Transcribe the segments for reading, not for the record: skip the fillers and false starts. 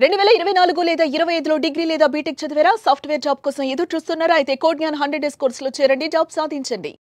2024 లేదా 25లో డిగ్రీ లేదా బీటెక్ చదివారా? సాఫ్ట్‌వేర్ జాబ్ కోసం ఎదురు చూస్తున్నారా? అయితే కోడ్ జ్ఞాన్ 100 డేస్ కోర్సులో చేరండి, జాబ్ సాధించండి.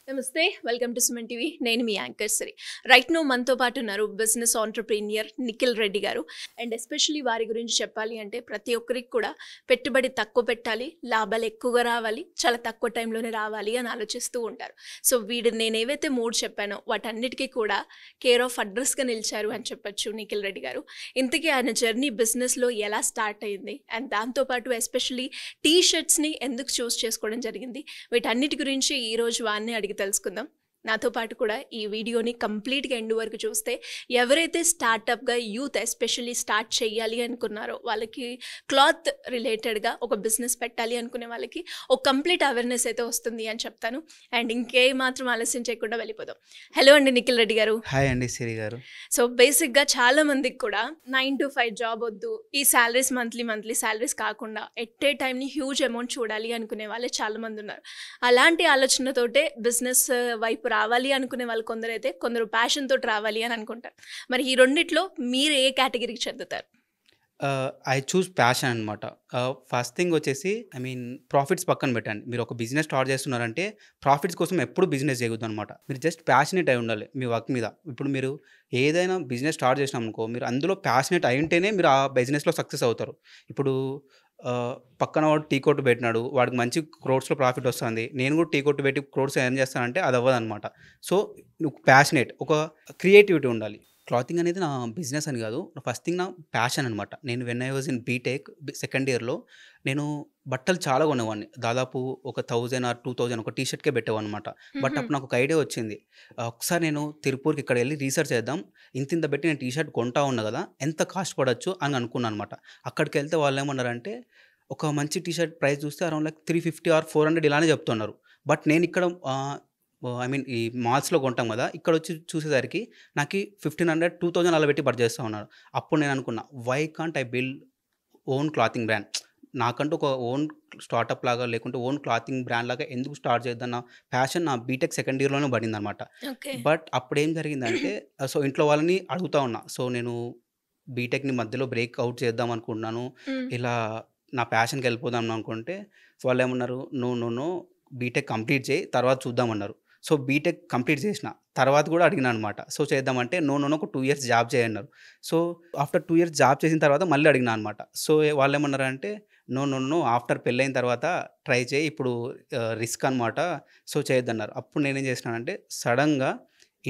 నమస్తే, వెల్కమ్ టు సుమన్ టీవీ. నేను మీ యాంకర్ శ్రీ. రైట్ నో మనతో పాటు ఉన్నారు బిజినెస్ ఆంటర్‌ప్రెన్యూర్ నిఖిల్ రెడ్డి గారు. అండ్ ఎస్పెషల్లీ వారి గురించి చెప్పాలి అంటే ప్రతి ఒక్కరికి కూడా పెట్టుబడి తక్కువ పెట్టాలి, లాభాలు ఎక్కువగా రావాలి, చాలా తక్కువ టైంలోనే రావాలి అని ఆలోచిస్తూ ఉంటారు. సో నేను ఏవైతే 3 చెప్పానో వాటన్నిటికీ కూడా కేర్ ఆఫ్ అడ్రస్గా నిలిచారు అని చెప్పొచ్చు నిఖిల్ రెడ్డి గారు. ఇంతకీ ఆయన జర్నీ బిజినెస్లో ఎలా స్టార్ట్ అయింది అండ్ దాంతోపాటు ఎస్పెషల్లీ టీ షర్ట్స్ని ఎందుకు చూస్ చేసుకోవడం జరిగింది, వీటన్నిటి గురించి ఈరోజు వారిని అడిగి తెలుసుకుందాం. నాతో పాటు కూడా ఈ వీడియోని కంప్లీట్గా ఎండ్ వరకు చూస్తే ఎవరైతే స్టార్టప్గా యూత్ ఎస్పెషల్లీ స్టార్ట్ చేయాలి అనుకున్నారో వాళ్ళకి క్లాత్ రిలేటెడ్గా ఒక బిజినెస్ పెట్టాలి అనుకునే వాళ్ళకి ఒక కంప్లీట్ అవేర్నెస్ అయితే వస్తుంది అని చెప్తాను. అండ్ ఇంకే మాత్రం ఆలస్యం చేయకుండా వెళ్ళిపోదాం. హలో అండి నిఖిల్ రెడ్డి గారు. హాయ్ అండి సిరి గారు. సో బేసిక్గా చాలా మందికి కూడా 9 to 5 జాబ్ వద్దు, ఈ శాలరీస్ మంత్లీ శాలరీస్ కాకుండా ఎట్ ఏ టైంని హ్యూజ్ అమౌంట్ చూడాలి అనుకునే వాళ్ళే చాలా మంది ఉన్నారు. అలాంటి ఆలోచనతోటే బిజినెస్ వైపు రావాలి అనుకునే వాళ్ళు కొందరైతే, కొందరు ప్యాషన్ తోటి రావాలి అని అనుకుంటారు. మరి ఈ రెండిట్లో మీరు ఏ కేటగిరీకి చెందుతారు? ఐ చూస్ ప్యాషన్ అనమాట. ఫస్ట్ థింగ్ వచ్చేసి ప్రాఫిట్స్ పక్కన పెట్టండి. మీరు ఒక బిజినెస్ స్టార్ట్ చేస్తున్నారంటే ప్రాఫిట్స్ కోసం ఎప్పుడు బిజినెస్ చేయొద్దు అనమాట. మీరు జస్ట్ ప్యాషనేట్ అయి ఉండాలి మీ వర్క్ మీద. ఇప్పుడు మీరు ఏదైనా బిజినెస్ స్టార్ట్ చేసినాం అనుకో, మీరు అందులో ప్యాషనేట్ అయి ఉంటేనే మీరు ఆ బిజినెస్లో సక్సెస్ అవుతారు. ఇప్పుడు పక్కన వాడు టీ కొట్టు పెట్టినాడు, వాడికి మంచి క్రోడ్స్లో ప్రాఫిట్ వస్తుంది, నేను కూడా టీ కొట్టు పెట్టి క్రోడ్స్ ఎర్న్ చేస్తానంటే అది అవ్వదు అనమాట. సో నువ్వు ప్యాషనేట్, ఒక క్రియేటివిటీ ఉండాలి. క్లాతింగ్ అనేది నా బిజినెస్ అని కాదు, ఫస్ట్ థింగ్ నా ప్యాషన్ అనమాట. నేను when I was in BTech second ఇయర్లో నేను బట్టలు చాలా కొనేవాడిని. దాదాపు ఒక 1000 or 2000 ఒక టీ షర్ట్కే పెట్టేవాడిని అనమాట. బట్ అప్పుడు నాకు ఒక ఐడియా వచ్చింది. ఒకసారి నేను తిరుపూర్కి ఇక్కడ వెళ్ళి రీసెర్చ్ చేద్దాం, ఇంత పెట్టి నేను టీ షర్ట్ కొంటా ఉన్నా కదా, ఎంత కాస్ట్ పడవచ్చు అని అనుకున్నాను అనమాట. అక్కడికి వెళ్తే వాళ్ళు ఏమన్నారంటే, ఒక మంచి టీ షర్ట్ ప్రైస్ చూస్తే అరౌండ్ లైక్ 350 or 400 ఇలానే చెప్తున్నారు. బట్ నేను ఇక్కడ ఈ మాల్స్లో కొంటాం కదా, ఇక్కడ వచ్చి చూసేసరికి నాకు 1500, 2000 అలా పెట్టి పర్చేస్ చేస్తూ ఉన్నారు. అప్పుడు నేను అనుకున్నా, why can't I build own clothing brand? నాకంటూ ఒక ఓన్ స్టార్టప్ లాగా, లేకుంటే ఓన్ క్లాతింగ్ బ్రాండ్ లాగా ఎందుకు స్టార్ట్ చేద్దాం ప్యాషన్ నా బీటెక్ సెకండ్ ఇయర్లోనే పడింది అనమాట. బట్ అప్పుడు ఏం జరిగిందంటే, సో ఇంట్లో వాళ్ళని అడుగుతా ఉన్నా. సో నేను బీటెక్ని మధ్యలో బ్రేక్ అవుట్ చేద్దాం అనుకుంటున్నాను, ఇలా నా ప్యాషన్కి వెళ్ళిపోదాం అనుకుంటే వాళ్ళు ఏమన్నారు, నో బీటెక్ కంప్లీట్ చేయి, తర్వాత చూద్దామన్నారు. సో బీటెక్ కంప్లీట్ చేసిన తర్వాత కూడా అడిగినా అనమాట. సో చేద్దామంటే నో ఒక 2 years జాబ్ చేయన్నారు. సో ఆఫ్టర్ 2 years జాబ్ చేసిన తర్వాత మళ్ళీ అడిగినా అనమాట. సో వాళ్ళు ఏమన్నారంటే, నో ఆఫ్టర్ పెళ్ళైన తర్వాత ట్రై చేయి, ఇప్పుడు రిస్క్ అనమాట, సో చేయొద్దన్నారు. అప్పుడు నేనేం చేసినానంటే, సడన్గా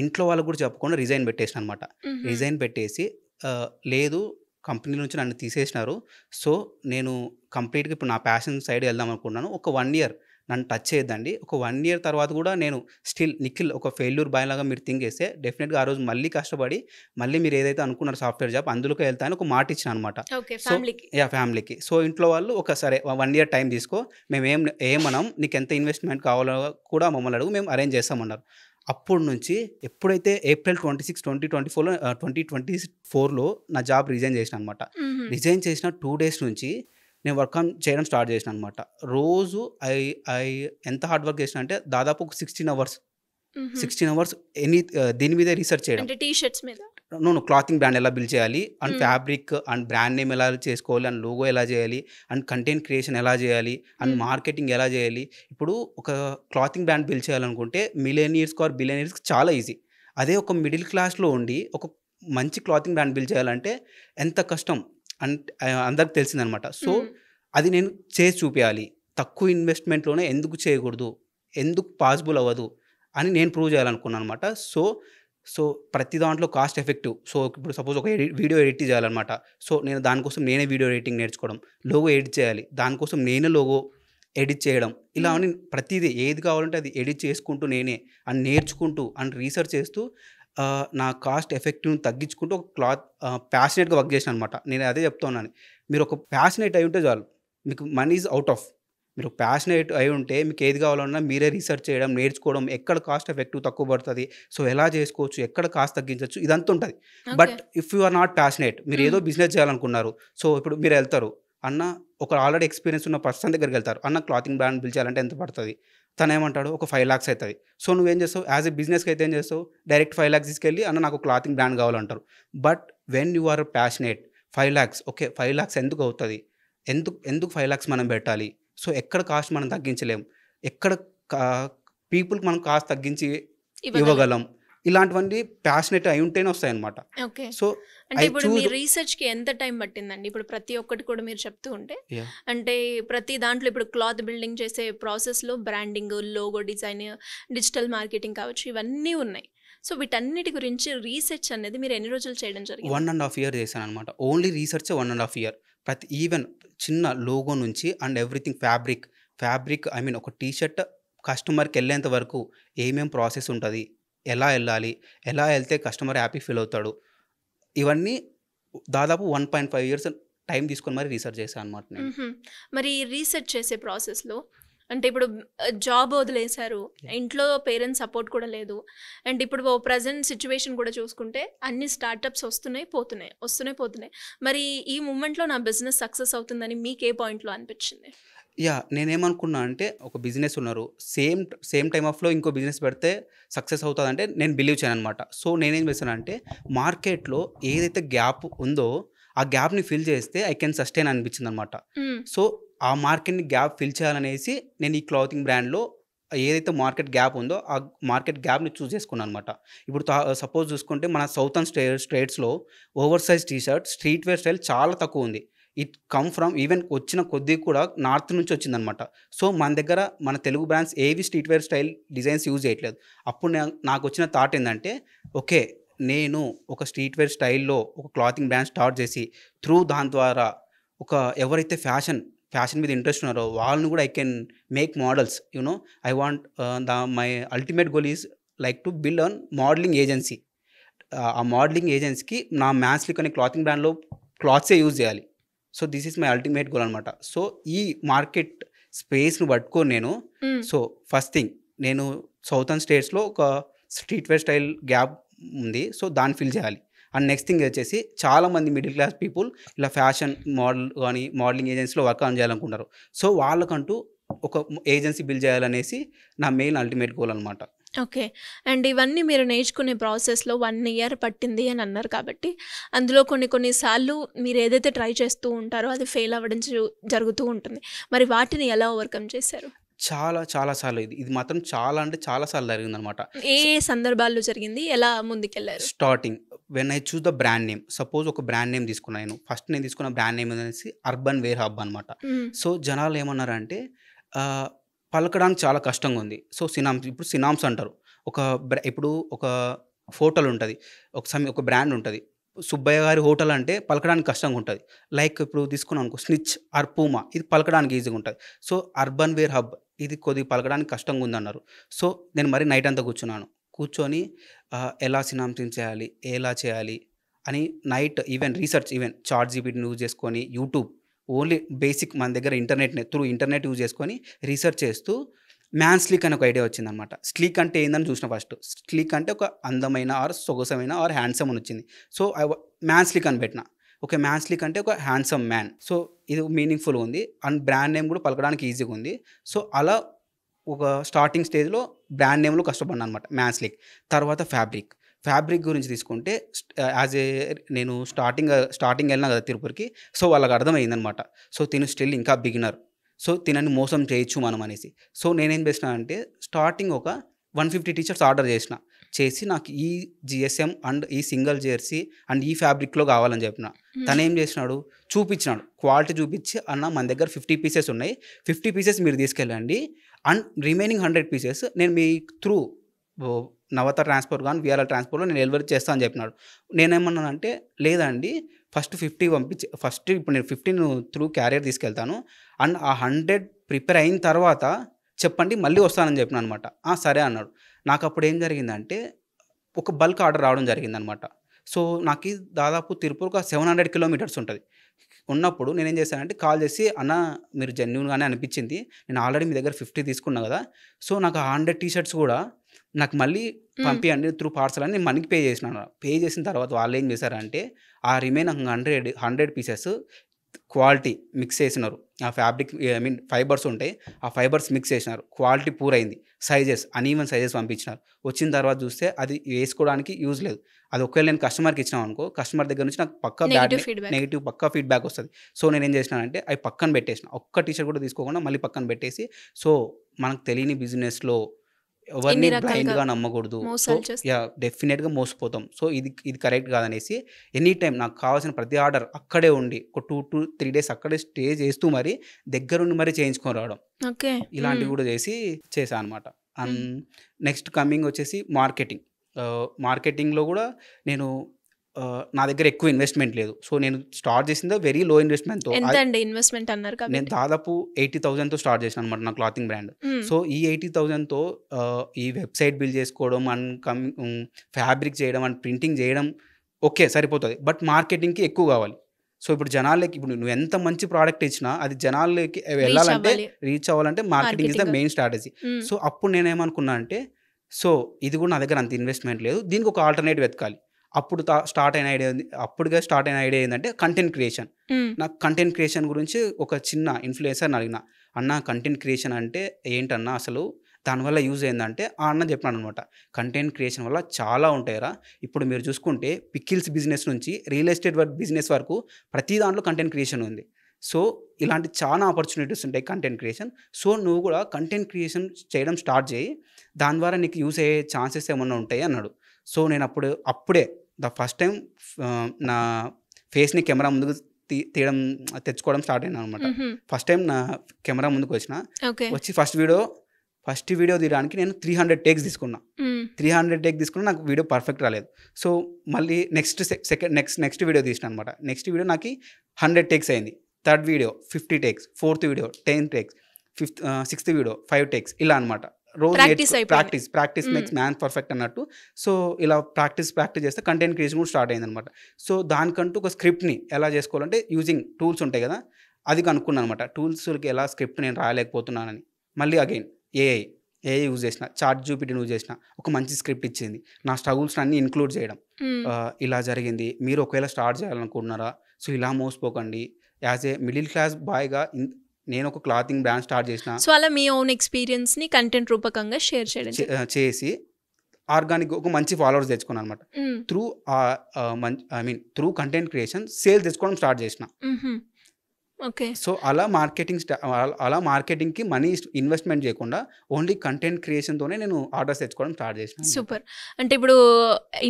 ఇంట్లో వాళ్ళకు కూడా చెప్పకుండా రిజైన్ పెట్టేసిన అనమాట. రిజైన్ పెట్టేసి, లేదు కంపెనీ నుంచి నన్ను తీసేసినారు, సో నేను కంప్లీట్గా ఇప్పుడు నా ప్యాషన్ సైడ్ వెళ్దాం అనుకున్నాను, ఒక 1 year నన్ను టచ్ చేయొద్దండి, ఒక 1 year తర్వాత కూడా నేను స్టిల్ నిఖిల్ ఒక ఫెయిల్యూర్ బాయ్ లాగా మీరు థింక్ చేస్తే డెఫినెట్గా ఆ రోజు మళ్ళీ కష్టపడి మళ్ళీ మీరు ఏదైతే అనుకున్నారు సాఫ్ట్వేర్ జాబ్ అందులోకి వెళ్తాను ఒక మాట ఇచ్చిన అనమాట. సో ఫ్యామిలీకి. సో ఇంట్లో వాళ్ళు ఒక సరే 1 year టైం తీసుకో, మేము ఏమనం, నీకు ఎంత ఇన్వెస్ట్మెంట్ కావాలో కూడా మమ్మల్ని అడుగు, మేము అరేంజ్ చేస్తామన్నారు. అప్పటి నుంచి ఎప్పుడైతే April 26, 2024లో నా జాబ్ రిజైన్ చేసిన అనమాట. రిజైన్ చేసిన 2 days నుంచి నేను వర్క్ చేయడం స్టార్ట్ చేసిన అనమాట. రోజు ఎంత హార్డ్ వర్క్ చేసిన అంటే దాదాపు ఒక 16 hours దీని మీదే రీసెర్చ్ చేయడం. క్లాతింగ్ బ్రాండ్ ఎలా బిల్డ్ చేయాలి, and fabric and brand name ఎలా చేసుకోవాలి, అండ్ లోగో ఎలా చేయాలి, అండ్ కంటెంట్ క్రియేషన్ ఎలా చేయాలి, అండ్ మార్కెటింగ్ ఎలా చేయాలి. ఇప్పుడు ఒక క్లాతింగ్ బ్రాండ్ బిల్డ్ చేయాలనుకుంటే మిలియనీర్స్కి ఆర్ బిలియనీర్స్కి చాలా ఈజీ. అదే ఒక మిడిల్ క్లాస్లో ఉండి ఒక మంచి క్లాతింగ్ బ్రాండ్ బిల్డ్ చేయాలంటే ఎంత కష్టం అంటే అందరికి తెలిసిందనమాట. సో అది నేను చేసి చూపించాలి, తక్కువ ఇన్వెస్ట్మెంట్లోనే ఎందుకు చేయకూడదు, ఎందుకు పాసిబుల్ అవ్వదు అని నేను ప్రూవ్ చేయాలనుకున్నాను అనమాట. సో ప్రతి దాంట్లో కాస్ట్ ఎఫెక్టివ్. సో ఇప్పుడు సపోజ్ ఒక వీడియో ఎడిట్ చేయాలన్నమాట. సో నేను దానికోసం నేనే వీడియో ఎడిటింగ్ నేర్చుకోవడం, లోగో ఎడిట్ చేయాలి, దానికోసం నేనే లోగో ఎడిట్ చేయడం, ఇలా అని ప్రతిదీ ఏది కావాలంటే అది ఎడిట్ చేసుకుంటూ నేనే అని నేర్చుకుంటూ అండ్ రీసెర్చ్ చేస్తూ నా కాస్ట్ ఎఫెక్టివ్ని తగ్గించుకుంటూ ఒక ప్యాషనేట్గా వర్క్ చేసిన అనమాట. నేను అదే చెప్తున్నాను, మీరు ఒక ప్యాషనేట్ అయి ఉంటే చాలు, మీకు మనీ ఈజ్ అవుట్ ఆఫ్. మీరు ప్యాషనేట్ అయి ఉంటే మీకు ఏది కావాలన్నా మీరే రీసెర్చ్ చేయడం, నేర్చుకోవడం, ఎక్కడ కాస్ట్ ఎఫెక్టివ్ తక్కువ పడుతుంది, సో ఎలా చేసుకోవచ్చు, ఎక్కడ కాస్ట్ తగ్గించవచ్చు, ఇదంతా ఉంటుంది. But if you are not passionate, మీరు ఏదో బిజినెస్ చేయాలనుకున్నారు, సో ఇప్పుడు మీరు వెళ్తారు అన్న, ఒక ఆల్రెడీ ఎక్స్పీరియన్స్ ఉన్న పర్సన్ దగ్గరికి వెళ్తారు, అన్న క్లాతింగ్ బ్రాండ్ బిల్డ్ చేయాలంటే ఎంత పడుతుంది, తను ఏమంటాడు ఒక 5,00,000 అవుతుంది. సో నువ్వేం చేస్తావు యాజ్ ఎ బిజినెస్కి అయితే ఏం చేస్తావు డైరెక్ట్ 5,00,000 తీసుకెళ్ళి అన్న నాకు క్లాతింగ్ బ్రాండ్ కావాలంటారు. But when you are passionate 5,00,000 okay 5,00,000 ఎందుకు అవుతుంది, ఎందుకు ఎందుకు 5,00,000 మనం పెట్టాలి, సో ఎక్కడ కాస్ట్ మనం తగ్గించలేం, ఎక్కడ పీపుల్కి మనం కాస్ట్ తగ్గించి ఇవ్వగలం, ఇలాంటివన్నీ ప్యాషనేట్ అయి ఉంటేనే వస్తాయన్నమాట. ఓకే. సో అంటే ఐ ఇప్పుడు మీ చూస్ రీసెర్చ్‌కి ఎంత టైం పట్టిందండి? ఇప్పుడు ప్రతి ఒక్కటి కూడా మీరు చెప్తూ ఉంటే, యా అంటే ప్రతి దాంట్లో ఇప్పుడు క్లాత్ బిల్డింగ్ చేసే ప్రాసెస్‌లో branding, logo design, digital marketing కావచ్చు ఇవన్నీ ఉన్నాయి. సో వీటన్నిటి గురించి రీసెర్చ్ అనేది మీరు ఎన్ని రోజులు చేయడం జరిగింది? 1.5 ఇయర్ చేశాను అనమాట. Only research 1.5 year. ప్రతి ఈవెన్ చిన్న లోగో నుంచి and everything fabric I mean ఒక టీ షర్ట్ కస్టమర్కి వెళ్ళేంత వరకు ఏమేం ప్రాసెస్ ఉంటుంది, ఎలా వెళ్ళాలి, ఎలా వెళ్తే కస్టమర్ హ్యాపీ ఫీల్ అవుతాడు, ఇవన్నీ దాదాపు 1.5 ఇయర్స్ టైం తీసుకొని మరి రీసెర్చ్ చేశాను అనమాట నేను. మ్మ్హ. మరి రీసెర్చ్ చేసే ప్రాసెస్లో అంటే ఇప్పుడు జాబ్ వదిలేశారు, ఇంట్లో పేరెంట్స్ సపోర్ట్ కూడా లేదు, అండ్ ఇప్పుడు ప్రజెంట్ సిచ్యువేషన్ కూడా చూసుకుంటే అన్ని స్టార్టప్స్ వస్తున్నాయి. మరి ఈ మూమెంట్లో నా బిజినెస్ సక్సెస్ అవుతుందని మీకు ఏ పాయింట్లో అనిపించింది? యా నేనేమనుకున్నా అంటే ఒక బిజినెస్ ఉన్నారు, సేమ్ టైమ్ ఆఫ్లో ఇంకో బిజినెస్ పెడితే సక్సెస్ అవుతుందంటే నేను బిలీవ్ చేయను అనమాట. సో నేనేం చేశానంటే మార్కెట్లో ఏదైతే గ్యాప్ ఉందో ఆ గ్యాప్ని ఫిల్ చేస్తే ఐ కెన్ సస్టైన్ అనిపించింది అనమాట. సో ఆ మార్కెట్ని గ్యాప్ ఫిల్ చేయాలనేసి నేను ఈ క్లాతింగ్ బ్రాండ్లో ఏదైతే మార్కెట్ గ్యాప్ ఉందో ఆ మార్కెట్ గ్యాప్ని చూస్ చేసుకున్నాను అనమాట. ఇప్పుడు సపోజ్ చూసుకుంటే మన సౌతర్న్ స్టేట్స్లో over size T shirt street wear style చాలా తక్కువ ఉంది. ఇట్ కమ్ ఫ్రమ్ ఈవెన్ వచ్చిన కొద్దీ కూడా నార్త్ నుంచి వచ్చిందనమాట. సో మన దగ్గర మన తెలుగు బ్రాండ్స్ ఏవి street wear style designs use చేయట్లేదు. అప్పుడు నాకు వచ్చిన థాట్ ఏంటంటే ఓకే నేను ఒక స్ట్రీట్ వేర్ స్టైల్లో ఒక క్లాతింగ్ బ్రాండ్ స్టార్ట్ చేసి దాని ద్వారా ఒక ఎవరైతే ఫ్యాషన్ మీద ఇంట్రెస్ట్ ఉన్నారో వాళ్ళని కూడా I can make models you know I want my ultimate goal is like to build on modelling agency. ఆ మోడలింగ్ ఏజెన్సీకి నా మ్యాథ్స్లిక్ అనే క్లాతింగ్ బ్రాండ్లో క్లాత్సే యూజ్ చేయాలి. So this is my ultimate goal అనమాట. సో ఈ మార్కెట్ స్పేస్ను పట్టుకొని నేను సో ఫస్ట్ థింగ్ నేను సౌతర్న్ స్టేట్స్లో ఒక స్ట్రీట్ వేర్ స్టైల్ గ్యాప్ ఉంది, సో దాన్ని ఫిల్ చేయాలి. అండ్ నెక్స్ట్ థింగ్ వచ్చేసి చాలామంది మిడిల్ క్లాస్ పీపుల్ ఇలా ఫ్యాషన్ మోడల్ కానీ మోడలింగ్ ఏజెన్సీలో వర్క్ ఆన్ చేయాలనుకుంటారు. సో వాళ్ళకంటూ ఒక ఏజెన్సీ బిల్డ్ చేయాలనేసి నా మెయిన్ అల్టిమేట్ గోల్ అనమాట. ఓకే. అండ్ ఇవన్నీ మీరు నేర్చుకునే ప్రాసెస్లో 1 ఇయర్ పట్టింది అని అన్నారు కాబట్టి అందులో కొన్నిసార్లు మీరు ఏదైతే ట్రై చేస్తూ ఉంటారో అది ఫెయిల్ అవ్వడం జరుగుతూ ఉంటుంది. మరి వాటిని ఎలా ఓవర్కమ్ చేశారు? చాలా సార్లు ఇది మాత్రం చాలా అంటే చాలా సార్లు జరిగిందనమాట. ఏ సందర్భాల్లో జరిగింది, ఎలా ముందుకెళ్ళారు? Starting when I choose the brand name, suppose ఒక బ్రాండ్ నేమ్ తీసుకున్నాను నేను. ఫస్ట్ నేను తీసుకున్న బ్రాండ్ నేమ్ అనేసి అర్బన్ వేర్ హబ్ అనమాట. సో జనాలు ఏమన్నారంటే పలకడానికి చాలా కష్టంగా ఉంది. సో ఇప్పుడు సినామ్స్ అంటారు. ఇప్పుడు ఒక హోటల్ ఉంటుంది, ఒక బ్రాండ్ ఉంటుంది. సుబ్బయ్య గారి హోటల్ అంటే పలకడానికి కష్టంగా ఉంటుంది. లైక్ ఇప్పుడు తీసుకున్నాం అనుకో స్నిచ్ ఆర్ పూమా, ఇది పలకడానికి ఈజీగా ఉంటుంది. సో అర్బన్ వేర్ హబ్ ఇది కొద్దిగా పలకడానికి కష్టంగా ఉందన్నారు. సో నేను మరి నైట్ అంతా కూర్చొని ఎలా సినామ్సింగ్ చేయాలి, ఎలా చేయాలి అని నైట్ రీసెర్చ్ చాట్ జీపీటీని యూజ్ చేసుకొని యూట్యూబ్ ఓన్లీ బేసిక్ మన దగ్గర ఇంటర్నెట్ యూజ్ చేసుకొని రీసెర్చ్ చేస్తూ మ్యాన్ స్లీక్ అని ఒక ఐడియా వచ్చిందనమాట. స్లీక్ అంటే ఏందని చూసిన ఫస్ట్. స్లీక్ అంటే ఒక అందమైన ఆర్ సొగసమైన ఆర్ హ్యాండ్సమ్ అని వచ్చింది. సో మ్యాన్ స్లీక్ అని పెట్టిన. ఓకే మ్యాన్ స్లీక్ అంటే ఒక హ్యాండ్సమ్ మ్యాన్. సో ఇది మీనింగ్ఫుల్గా ఉంది అండ్ బ్రాండ్ నేమ్ కూడా పలకడానికి ఈజీగా ఉంది. సో అలా ఒక స్టార్టింగ్ స్టేజ్లో బ్రాండ్ నేమ్లో కష్టపడినా అనమాట మ్యాన్ స్లీక్. తర్వాత ఫ్యాబ్రిక్ గురించి తీసుకుంటే నేను స్టార్టింగ్ వెళ్ళినా కదా తిరుపతికి. సో వాళ్ళకి అర్థమైందనమాట. సో తిను స్టిల్ ఇంకా బిగినర్, సో తినని మోసం చేయొచ్చు మనం అనేసి. సో నేనేం చేసినా అంటే స్టార్టింగ్ ఒక 150 టీషర్ట్స్ ఆర్డర్ చేసి నాకు ఈ జిఎస్ఎం అండ్ ఈ సింగిల్ జెర్సీ అండ్ ఈ ఫ్యాబ్రిక్లో కావాలని చెప్పిన. తను ఏం చేసినాడు, చూపించినాడు, క్వాలిటీ చూపించి అన్న మన దగ్గర 50 పీసెస్ ఉన్నాయి, 50 పీసెస్ మీరు తీసుకెళ్ళండి అండ్ రిమైనింగ్ 100 పీసెస్ నేను మీ త్రూ నవత ట్రాన్స్పోర్ట్ కానీ విఆర్ఎల్ ట్రాన్స్పోర్ట్లో నేను డెలివరీ చేస్తాను అని చెప్పినాడు. నేనేమన్నానంటే లేదండి ఫస్ట్ 50 ఇప్పుడు నేను 15 త్రూ క్యారియర్ తీసుకెళ్తాను అండ్ ఆ 100 ప్రిపేర్ అయిన తర్వాత చెప్పండి మళ్ళీ వస్తానని చెప్పిన అనమాట. సరే అన్నాడు. నాకు అప్పుడు ఏం జరిగిందంటే ఒక బల్క్ ఆర్డర్ రావడం జరిగిందనమాట. సో నాకు దాదాపు తిరుపతి ఒక 700 కిలోమీటర్స్ ఉంటుంది. ఉన్నప్పుడు నేనేం చేశానంటే కాల్ చేసి అన్న మీరు జెన్యూన్గానే అనిపించింది, నేను ఆల్రెడీ మీ దగ్గర 50 తీసుకున్నా కదా, సో నాకు 100 టీషర్ట్స్ కూడా నాకు మళ్ళీ పంపియండి త్రూ పార్సల్ అని నేను మనీకి పే చేసిన తర్వాత వాళ్ళు ఏం చేశారంటే ఆ రిమైనింగ్ 100 పీసెస్ క్వాలిటీ మిక్స్ చేసినారు. ఆ ఫ్యాబ్రిక్ ఐ మీన్ ఫైబర్స్ ఉంటాయి. ఆ ఫైబర్స్ మిక్స్ చేసినారు. క్వాలిటీ పూరైంది. సైజెస్ అన్‌ఈవెన్ సైజెస్ పంపించినారు. వచ్చిన తర్వాత చూస్తే అది వేసుకోవడానికి యూజ్ లేదు. అది ఒకవేళ నేను కస్టమర్‌కి ఇచ్చినామనుకో, కస్టమర్ దగ్గర నుంచి నాకు పక్కా నెగెటివ్ ఫీడ్‌బ్యాక్. నెగెటివ్ పక్కా ఫీడ్‌బ్యాక్ వస్తది. సో, నేనేం చేసినానంటే అవి పక్కన పెట్టేసిన. ఒక్క టీ షర్ట్ కూడా తీసుకోకుండా మళ్ళీ పక్కన పెట్టేసి, సో, మనకు తెలియని బిజినెస్‌లో ఎవరిని ఇన్ని రకాలుగా బ్లైండ్‌గా నమ్మకూడదు. సో, మోసాలు చేస్తారు. డెఫినిట్‌గా మోసపోతాం. సో, ఇది కరెక్ట్ కాదనేసి ఎనీ టైమ్ నాకు కావాల్సిన ప్రతి ఆర్డర్ అక్కడే ఉండి ఒక 2-3 డేస్ అక్కడే స్టే చేస్తూ మరి దగ్గరుండి మరి చేయించుకొని రావడం. ఓకే. ఇలాంటివి కూడా చేశా అనమాట. అండ్ హ్మ్. నెక్స్ట్ కమింగ్ వచ్చేసి మార్కెటింగ్. మార్కెటింగ్‌లో కూడా నేను నా దగ్గర ఎక్కువ ఇన్వెస్ట్‌మెంట్ లేదు. సో, నేను స్టార్ట్ చేసిందే వెరీ లో ఇన్వెస్ట్‌మెంట్‌తో. ఎంత అండి ఇన్వెస్ట్‌మెంట్ అన్నారు నేను కాబట్టి? దాదాపు 80,000తో స్టార్ట్ చేశాను అనమాట నా క్లాతింగ్ బ్రాండ్. హ్మ్. సో, ఈ 80,000తో ఈ వెబ్‌సైట్ బిల్డ్ చేసుకోవడం అండ్ ఫ్యాబ్రిక్ చేయడం అండ్ ప్రింటింగ్ చేయడం ఓకే సరిపోతది. బట్ మార్కెటింగ్‌కి ఎక్కువ కావాలి. సో, ఇప్పుడు జనాలకి ఇప్పుడు నువ్వు ఎంత మంచి ప్రొడక్ట్ ఇచ్చినా అది జనాలకి రీచ్ వెళ్ళాలంటే, అవ్వాలి. రీచ్ అవ్వాలంటే marketing is the marketing. Main strategy. హ్మ్. సో, అప్పుడు నేనేమనుకున్నా అంటే, సో, ఇది కూడా నా దగ్గర అంత ఇన్వెస్ట్‌మెంట్ లేదు. దీనికి ఒక ఆల్టర్‌నేట్ వెతకాలి. అప్పుడు స్టార్ట్ అయిన ఐడియా ఏందంటే కంటెంట్ క్రియేషన్. హ్మ్. నాకు కంటెంట్ క్రియేషన్ గురించి ఒక చిన్న ఇన్‌ఫ్లుయెన్సర్‌ని అడిగిన. "అన్న కంటెంట్ క్రియేషన్ అంటే ఏంటన్నా అసలు? దానివల్ల యూజ్ ఏందంటే?" ఆ అన్న చెప్పినాడనమాట. "కంటెంట్ క్రియేషన్ వల్ల చాలా ఉంటాయిరా. ఇప్పుడు మీరు చూసుకుంటే పికిల్స్ బిజినెస్ నుంచి రియల్ ఎస్టేట్ బిజినెస్ వరకు ప్రతి దాంట్లో కంటెంట్ క్రియేషన్ ఉంది. సో, ఇలాంటి చాలా ఆపర్చునిటీస్ ఉంటాయి కంటెంట్ క్రియేషన్. సో, నువ్వు కూడా కంటెంట్ క్రియేషన్ చేయడం స్టార్ట్ చేయి. దాని ద్వారా నీకు యూజ్ అయ్యే ఛాన్సెస్ ఏమన్నా ఉంటాయి" అన్నాడు. సో, నేను అప్పుడే ద ఫస్ట్ టైమ్ నా ఫేస్‌ని కెమెరా ముందుకు తెచ్చుకోవడం స్టార్ట్ అయినాననమాట. హుహు. ఫస్ట్ టైమ్ నా కెమెరా ముందుకొచ్చిన. ఓకే. వచ్చి ఫస్ట్ వీడియో తీయడానికి నేను 300 టేక్స్ తీసుకున్నా. హ్మ్. 300 టేక్ తీసుకున్నా నాకు వీడియో పర్ఫెక్ట్ రాలేదు. సో, మళ్ళీ నెక్స్ట్ వీడియో తీసినాననమాట. నెక్స్ట్ వీడియో నాకి 100 టేక్స్ అయింది. Third video 50 takes, fourth video 10 takes, sixth video 5 takes ఇలా అనమాట. రోజు ప్రాక్టీస్ అయిపోయింది. ప్రాక్టీస్ హ్మ్. మేక్స్ మ్యాన్ పర్ఫెక్ట్ అన్నట్టు. సో, ఇలా ప్రాక్టీస్ చేస్తే కంటెంట్ క్రియేషన్ కూడా స్టార్ట్ అయిందనమాట. సో, దానికంటూ ఒక స్క్రిప్ట్‌ని ఎలా చేసుకోవాలంటే యూజింగ్ టూల్స్ ఉంటాయి కదా! అది కనుక్కున్నాననమాట. టూల్స్‌కి ఎలా స్క్రిప్ట్ నేను రాయలేకపోతున్నానని. మళ్ళీ అగైన్ ఏఐ యూజ్ చేసిన. చాట్ జీపీటీని యూజ్ చేసిన. ఒక మంచి స్క్రిప్ట్ ఇచ్చింది. నా స్ట్రగుల్స్‌ని అన్నీ ఇంక్లూడ్ చేయడం. హ్మ్. ఇలా జరిగింది. మీరు ఒకవేళ స్టార్ట్ చేయాలనుకుంటున్నారా? సో, ఇలా మోసపోకండి. యాస్ ఏ మిడిల్ క్లాస్ బాయ్‌గా నేను ఒక క్లాతింగ్ బ్రాండ్ స్టార్ట్ చేసిన. సో, అలా మీ ఓన్ ఎక్స్‌పీరియన్స్‌ని కంటెంట్ రూపకంగా షేర్ చేయడం చేసి ఆర్గానిక్ ఒక మంచి ఫాలోవర్స్ తెచ్చుకున్నాననమాట. హ్మ్. త్రూ కంటెంట్ క్రియేషన్ సేల్స్ తెచ్చుకోవడం స్టార్ట్ చేసిన. హుహు. ఓకే. సో, అలా మార్కెటింగ్‌కి మనీ ఇన్వెస్ట్‌మెంట్ చేయకుండా ఓన్లీ కంటెంట్ క్రియేషన్‌తోనే నేను ఆర్డర్స్ తెచ్చుకోవడం స్టార్ట్ చేసినాననమాట. సూపర్. అంటే ఇప్పుడు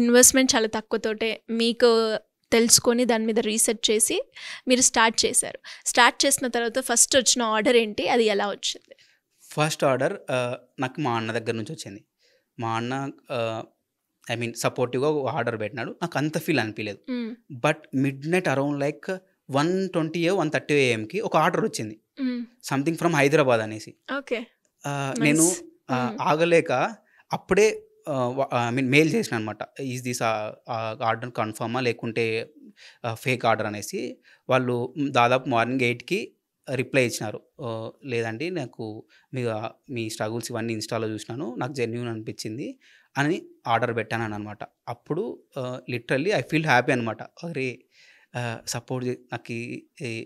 ఇన్వెస్ట్‌మెంట్ చాలా తక్కువతోటే మీకు తెలుసుకొని దాని మీద రీసెర్చ్ చేసి మీరు స్టార్ట్ చేశారు. స్టార్ట్ చేసిన తర్వాత ఫస్ట్ వచ్చిన ఆర్డర్ ఏంటి? అది ఎలా వచ్చింది? ఫస్ట్ ఆర్డర్ నాకు మా అన్న దగ్గర నుంచి వచ్చింది. మా అన్న సపోర్టివ్‌గా ఒక ఆర్డర్ పెట్టినాడు. నాకు అంత ఫీల్ అనిపియలేదు. హ్మ్. బట్ మిడ్‌నైట్ అరౌండ్ లైక్ 1:20 1:30 ఏఎంకి ఒక ఆర్డర్ వచ్చింది. హ్మ్. సంథింగ్ ఫ్రమ్ హైదరాబాద్ అనేసి. ఓకే. నేను నైస్. హ్మ్. ఆగలేక అప్పుడే మెయిల్ చేసినా అనమాట. ఈజ్ దిస్ ఆర్డర్ కన్ఫర్మా లేకుంటే ఫేక్ ఆర్డర్ అనేసి. వాళ్ళు దాదాపు మార్నింగ్ 8కి రిప్లై ఇచ్చినారు. లేదండి నాకు మీ స్ట్రగుల్స్ ఇవన్నీ ఇన్‌స్టాలో చూసినాను. నాకు జెన్యూన్ అనిపించింది అని ఆర్డర్ పెట్టాననమాట. అప్పుడు లిటరల్లీ ఐ ఫీల్ హ్యాపీ అనమాట. అరే! సపోర్ట్ నాకీ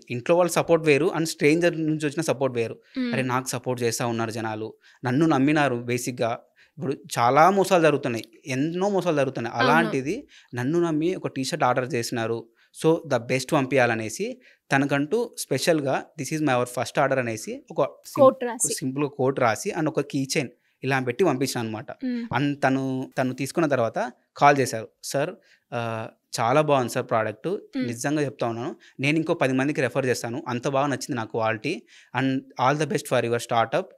ఇంట్లో వాళ్ళ సపోర్ట్ వేరు అండ్ స్ట్రేంజర్ నుంచి వచ్చిన సపోర్ట్ వేరు. అరే! హ్మ్. నాకు సపోర్ట్ చేస్తా ఉన్నారు జనాలు. నన్ను నమ్మినారు బేసిక్‌గా. ఇప్పుడు చాలా మోసాలు జరుగుతున్నాయి. ఎన్నో మోసాలు జరుగుతున్నాయి. అవును. అలాంటిది నన్ను నమ్మి ఒక టీ షర్ట్ ఆర్డర్ చేసినారు. సో, ద బెస్ట్ పంపియాలనేసి తనకంటూ స్పెషల్‌గా this is my our first order అనేసి ఒక కోట్ రాసి. సింపుల్‌గా కోట్ రాసి అండ్ ఒక కీ చైన్ ఇలా పెట్టి పంపించాను అనమాట. హ్మ్. అండ్ తను తీసుకున్న తర్వాత కాల్ చేశారు. సార్ చాలా బాగుంది సార్ ప్రోడక్ట్. హ్మ్. నిజంగా చెప్తా ఉన్నాను. నేను ఇంకో 10 మందికి రెఫర్ చేస్తాను. అంత బాగా నచ్చింది నాకు quality. And all the best for your startup.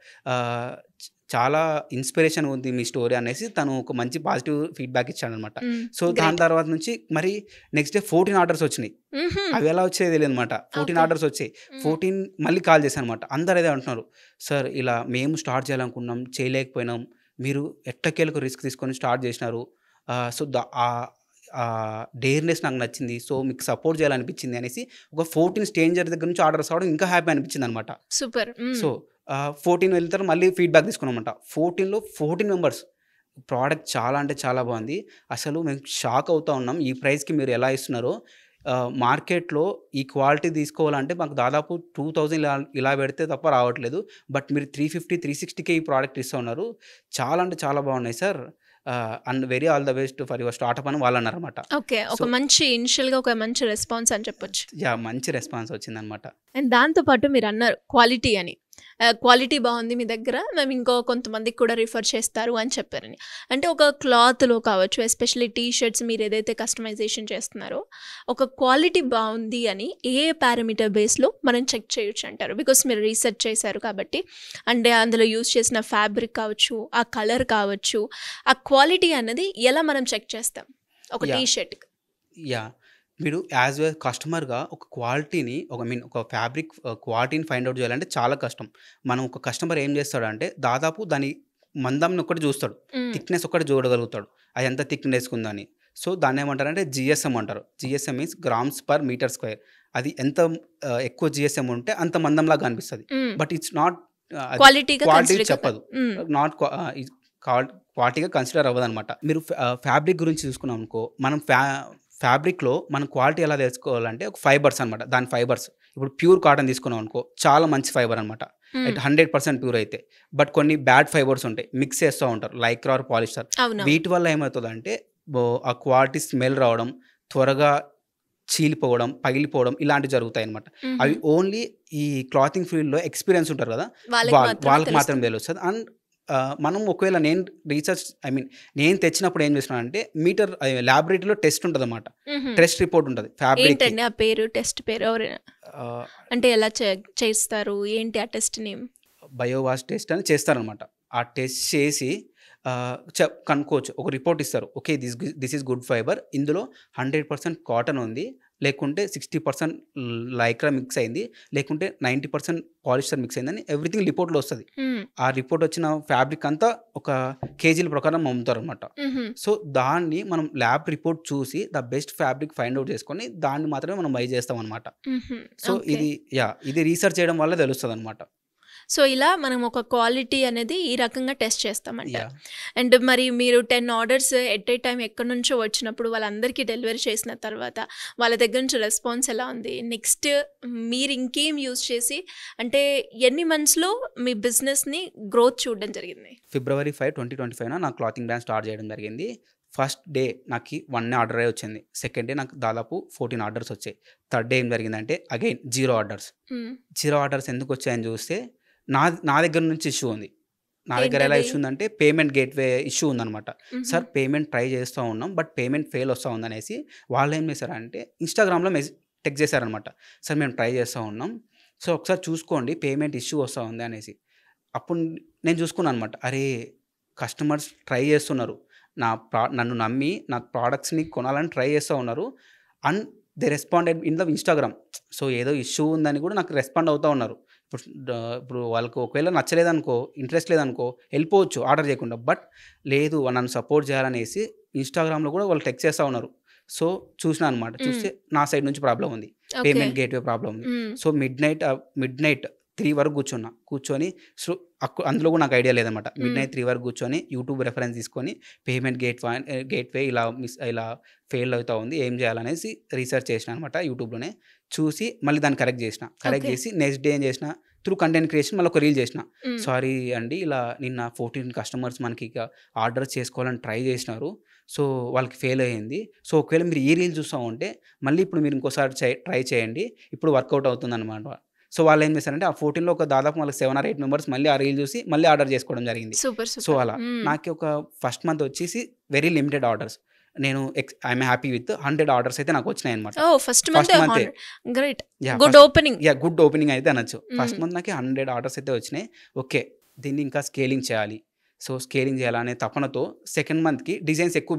చాలా ఇన్స్పిరేషన్ ఉంది మీ స్టోరీ అనేసి తను ఒక మంచి పాజిటివ్ ఫీడ్‌బ్యాక్ ఇచ్చాడనమాట. హ్మ్. సో, దాని గ్రేట్. తర్వాత నుంచి మరి నెక్స్ట్ డే 14 ఆర్డర్స్ వచ్చినాయి. హుహు. అవి ఎలా వచ్చాయో తెలియదనమాట. 14 ఓకే. ఆర్డర్స్ వచ్చాయి. హ్మ్. 14 మళ్ళీ కాల్ చేశాననమాట. అందరూ అదే అంటున్నారు. సార్ ఇలా మేము స్టార్ట్ చేయాలనుకున్నాం. చేయలేకపోయినాం. మీరు ఎట్టకేలకు రిస్క్ తీసుకొని స్టార్ట్ చేసినారు. సో, డేర్‌నెస్ నాకు నచ్చింది. సో, మీకు సపోర్ట్ చేయాలనిపించింది అనేసి ఒక 14 స్ట్రేంజర్ దగ్గర నుంచి ఆర్డర్స్ రావడం ఇంకా హ్యాపీ అనిపించిందనమాట. సూపర్. హ్మ్. సో, 14 వెళ్ళిన తర్వాత మళ్ళీ ఫీడ్‌బ్యాక్ తీసుకున్నామంట. 14లో 14 మెంబర్స్ ప్రోడక్ట్ చాలా అంటే చాలా బాగుంది. అసలు మేము షాక్ అవుతా ఉన్నాం. ఈ ప్రైస్‌కి మీరు ఎలా ఇస్తున్నారో మార్కెట్‌లో ఈ క్వాలిటీ తీసుకోవాలంటే మాకు దాదాపు 2000 ఇలా పెడితే తప్ప రావట్లేదు. బట్ మీరు 350, 360కే ఈ ప్రోడక్ట్ ఇస్తా ఉన్నారు. చాలా అంటే చాలా బాగున్నాయి sir. And very all the best for your startup అని వాళ్ళన్నారన్నమాట. ఓకే. ఒక సో మంచి ఇనిషియల్‌గా ఒక మంచి రెస్పాన్స్ అని చెప్పొచ్చు. మంచి రెస్పాన్స్ వచ్చిందన్నమాట. అండ్ దాంతో పాటు మీరన్నారు క్వాలిటీ అని. క్వాలిటీ బాగుంది మీ దగ్గర, మేము ఇంకో కొంతమందికి కూడా రిఫర్ చేస్తారు అని చెప్పారని. అంటే ఒక క్లాత్‌లో కావచ్చు, ఎస్పెషల్లీ టీ షర్ట్స్ మీరు ఏదైతే కస్టమైజేషన్ చేస్తున్నారో, ఒక క్వాలిటీ బాగుంది అని ఏ పారామీటర్ బేస్‌లో మనం చెక్ చేయొచ్చు అంటారు? బికాస్ మీరు రీసెర్చ్ చేశారు కాబట్టి. అంటే అందులో యూజ్ చేసిన ఫ్యాబ్రిక్ కావచ్చు, ఆ కలర్ కావచ్చు, ఆ క్వాలిటీ అన్నది ఎలా మనం చెక్ చేస్తాం ఒక టీ యాహ్! షర్ట్‌కి? యాహ్! మీరు యాజ్ ఎ కస్టమర్‌గా ఒక క్వాలిటీని ఒక ఫ్యాబ్రిక్ క్వాలిటీని ఫైండ్ ఔట్ చేయాలంటే చాలా కష్టం. మనం ఒక కస్టమర్ ఏం చేస్తాడంటే దాదాపు దాని మందంని ఒక్కటి చూస్తాడు. హ్మ్. థిక్‌నెస్ ఒక్కటి చూడగలుగుతాడు. అది ఎంత థిక్‌నెస్ ఉందని. సో దాన్నేమంటారంటే జీఎస్ఎం అంటారు. GSM means grams per metre square. అది ఎంత ఎక్కువ జీఎస్ఎం ఉంటే అంత మందంలాగా కనిపిస్తది. హ్మ్. బట్ ఇట్స్ నాట్ అది క్వాలిటీగా క్వాలిటీ కన్సిడర్ చెప్పదు. హ్మ్. నాట్ ఇస్ క్వాలిటీగా కన్సిడర్ అవ్వదనమాట. మీరు ఫ్యాబ్రిక్ గురించి చూసుకున్నాం అనుకో, మనం ఫ్యాబ్రిక్‌లో మనం క్వాలిటీ ఎలా తెలుసుకోవాలంటే ఒక ఫైబర్స్ అనమాట. దాని ఫైబర్స్ ఇప్పుడు ప్యూర్ కాటన్ తీసుకున్నాం అనుకో, చాలా మంచి ఫైబర్ అనమాట. హ్మ్. అయితే 100% ప్యూర్ అయితే. బట్ కొన్ని బ్యాడ్ ఫైబర్స్ ఉంటాయి. మిక్స్ చేస్తూ ఉంటారు. Lycra or polyester. అవునవును. వీటి వల్ల ఏమవుతదంటే ఆ క్వాలిటీ స్మెల్ రావడం, త్వరగా చీలిపోవడం, పగిలిపోవడం ఇలాంటివి జరుగుతాయన్నమాట. హుహు. అవి ఓన్లీ ఈ క్లాతింగ్ ఫీల్డ్‌లో ఎక్స్‌పీరియన్స్ ఉంటారు కదా! వాళ్ళకి మాత్రమే వాళ్ళకి మాత్రం తెలుస్తుంది. తెలుస్తది. అండ్ మనం ఒకవేళ నేను నేను తెచ్చినప్పుడు ఏం చేసినానంటే ల్యాబొరేటరీలో టెస్ట్ ఉంటదన్నమాట. హుహు. టెస్ట్ రిపోర్ట్ ఉంటది ఫ్యాబ్రిక్‌కి. ఏంటండి ఆ పేరు? టెస్ట్ పేరు ఎవరైనా? ఆహ్, అంటే ఎలా చేస్తారు? ఏంటి ఆ టెస్ట్ నేమ్? బయోవాష్ టెస్ట్ అని చేస్తారనమాట. ఆ టెస్ట్ చేసి కనుక్కోవచ్చు. ఒక రిపోర్ట్ ఇస్తారు. Okay. This is good fibre. ఇందులో 100% కాటన్ ఉంది. లేకుంటే 60% లైక్రా మిక్స్ అయింది. లేకుంటే 90% పాలిస్టర్ మిక్స్ అయిందని ఎవ్రీథింగ్ రిపోర్ట్‌లో వస్తది. హ్మ్. ఆ రిపోర్ట్ వచ్చిన ఫ్యాబ్రిక్ అంతా ఒక కేజీల ప్రకారం అమ్ముతారనమాట. హుహు. సో దాన్ని మనం ల్యాబ్ రిపోర్ట్ చూసి the best fabric find out చేసుకొని దాన్ని మాత్రమే మనం బై చేస్తామనమాట. హుహు. So okay. ఇది రీసెర్చ్ చేయడం వల్ల తెలుస్తదనమాట. సో, ఇలా మనం ఒక క్వాలిటీ అనేది ఈ రకంగా టెస్ట్ చేస్తామంటారు. యాహ్! అండ్ మరి మీరు 10 ఆర్డర్స్ ఎట్ ఏ టైమ్ ఎక్కడి నుంచో వచ్చినప్పుడు వాళ్ళందరికీ డెలివరీ చేసిన తర్వాత వాళ్ళ దగ్గర నుంచి రెస్పాన్స్ ఎలా ఉంది? నెక్స్ట్ మీరు ఇంకేం యూజ్ చేసి అంటే ఎన్ని మంత్స్‌లో మీ బిజినెస్‌ని గ్రోత్ చూడడం జరిగింది? ఫిబ్రవరి 5, 2025 నా క్లాతింగ్ బ్రాండ్ స్టార్ట్ చేయడం జరిగింది. ఫస్ట్ డే నాకి 1 ఆర్డరే వచ్చింది. సెకండ్ డే నాకు దాదాపు 14 ఆర్డర్స్ వచ్చాయి. థర్డ్ డే ఏం జరిగిందంటే అగైన్ 0 ఆర్డర్స్. హ్మ్. 0 ఆర్డర్స్ ఎందుకొచ్చాయని చూస్తే నా దగ్గర నుంచి ఇష్యూ ఉంది. నా దగ్గర ఎలా ఏంటది? ఇష్యూ ఉందంటే పేమెంట్ గేట్‌వే ఇష్యూ ఉందనమాట. హుహు. సార్ పేమెంట్ ట్రై చేస్తా ఉన్నాం. బట్ పేమెంట్ ఫెయిల్ వస్తా ఉందనేసి వాళ్ళేం చేశారంటే ఇన్‌స్టాగ్రామ్‌లో టెక్స్ట్ చేశారనమాట. సార్ మేము ట్రై చేస్తా ఉన్నాం. సో ఒకసారి చూసుకోండి పేమెంట్ ఇష్యూ వస్తా ఉంది అనేసి. అప్పుడు నేను చూసుకున్నాను అనమాట. అరే! కస్టమర్స్ ట్రై చేస్తున్నారు. నన్ను నమ్మి నా ప్రొడక్ట్స్‌ని కొనాలని ట్రై చేస్తా ఉన్నారు. And they responded in the Instagram. So ఏదో ఇష్యూ ఉందని కూడా నాకు రెస్పాండ్ అవుతా ఉన్నారు. ఇప్పుడు వాళ్ళకి ఒకవేళ నచ్చలేదనుకో, ఇంట్రెస్ట్ లేదనుకో వెళ్ళిపోవచ్చు ఆర్డర్ చేయకుండా. బట్ లేదు నన్ను సపోర్ట్ చేయాలనేసి ఇన్‌స్టాగ్రామ్‌లో కూడా వాళ్ళు టెక్స్ట్ చేస్తా ఉన్నారు. సో చూసినా అనమాట. హ్మ్. చూస్తే నా సైడ్ నుంచి ప్రాబ్లమ్ ఉంది. ఓకే. పేమెంట్ గేట్‌వే ప్రాబ్లమ్ ఉంది. హ్మ్. సో మిడ్‌నైట్ 3 వరకు కూర్చొని సో అందులో కూడా నాకు ఐడియా లేదనమాట. హ్మ్. మిడ్‌నైట్ 3 వరకు కూర్చొని యూట్యూబ్ రెఫరెన్స్ తీసుకొని పేమెంట్ గేట్‌వే ఇలా ఫెయిల్ అవుతా ఉంది. ఏం చేయాలనేసి రీసెర్చ్ చేసినా అనమాట యూట్యూబ్‌లోనే. చూసి మళ్ళీ దాన్ని కరెక్ట్ చేసిన. Correct okay. చేసి నెక్స్ట్ డే ఏం చేసిన త్రూ కంటెంట్ క్రియేషన్ మళ్ళీ ఒక రీల్ చేసిన. హ్మ్. సారీ అండి ఇలా నిన్న 14 కస్టమర్స్ మనకి ఇక ఆర్డర్ చేసుకోవాలని ట్రై చేసినారు. సో వాళ్ళకి ఫెయిల్ అయ్యింది. సో ఒకవేళ మీరు ఈ రీల్ చూస్తా ఉంటే మళ్ళీ ఇప్పుడు మీరు ఇంకోసారి ట్రై చేయండి. ఇప్పుడు వర్కౌట్ అవుతుందనమాట. సో వాళ్ళేం చేశారంటే ఆ 14లో ఒక దాదాపు వాళ్ళకి 7 ఆర్ 8 మెంబర్స్ మళ్ళీ ఆ రీల్ చూసి మళ్ళీ ఆర్డర్ చేసుకోవడం జరిగింది. సూపర్. So super. అలా హ్మ్. నాకి ఒక ఫస్ట్ మంత్ వచ్చేసి వెరీ లిమిటెడ్ ఆర్డర్స్. నేను ఐయామ్ హ్యాపీ విత్ 100 ఆర్డర్స్ అయితే నాకు వచ్చినాయన్నమాట. ఓహ్! ఫస్ట్ మంతే ఫస్ట్ మంతే. 100. Great. Yeah! Good opening. Good opening అయితే అనొచ్చు. ఫస్ట్ హ్మ్. మంత్ నాకు 100 ఆర్డర్స్ అయితే వచ్చినాయి. ఓకే. దీన్ని ఇంకా స్కేలింగ్ చేయాలి. సో స్కేలింగ్ చేయాలనే తపనతో సెకండ్ మంత్‌కి డిజైన్స్ ఎక్కువ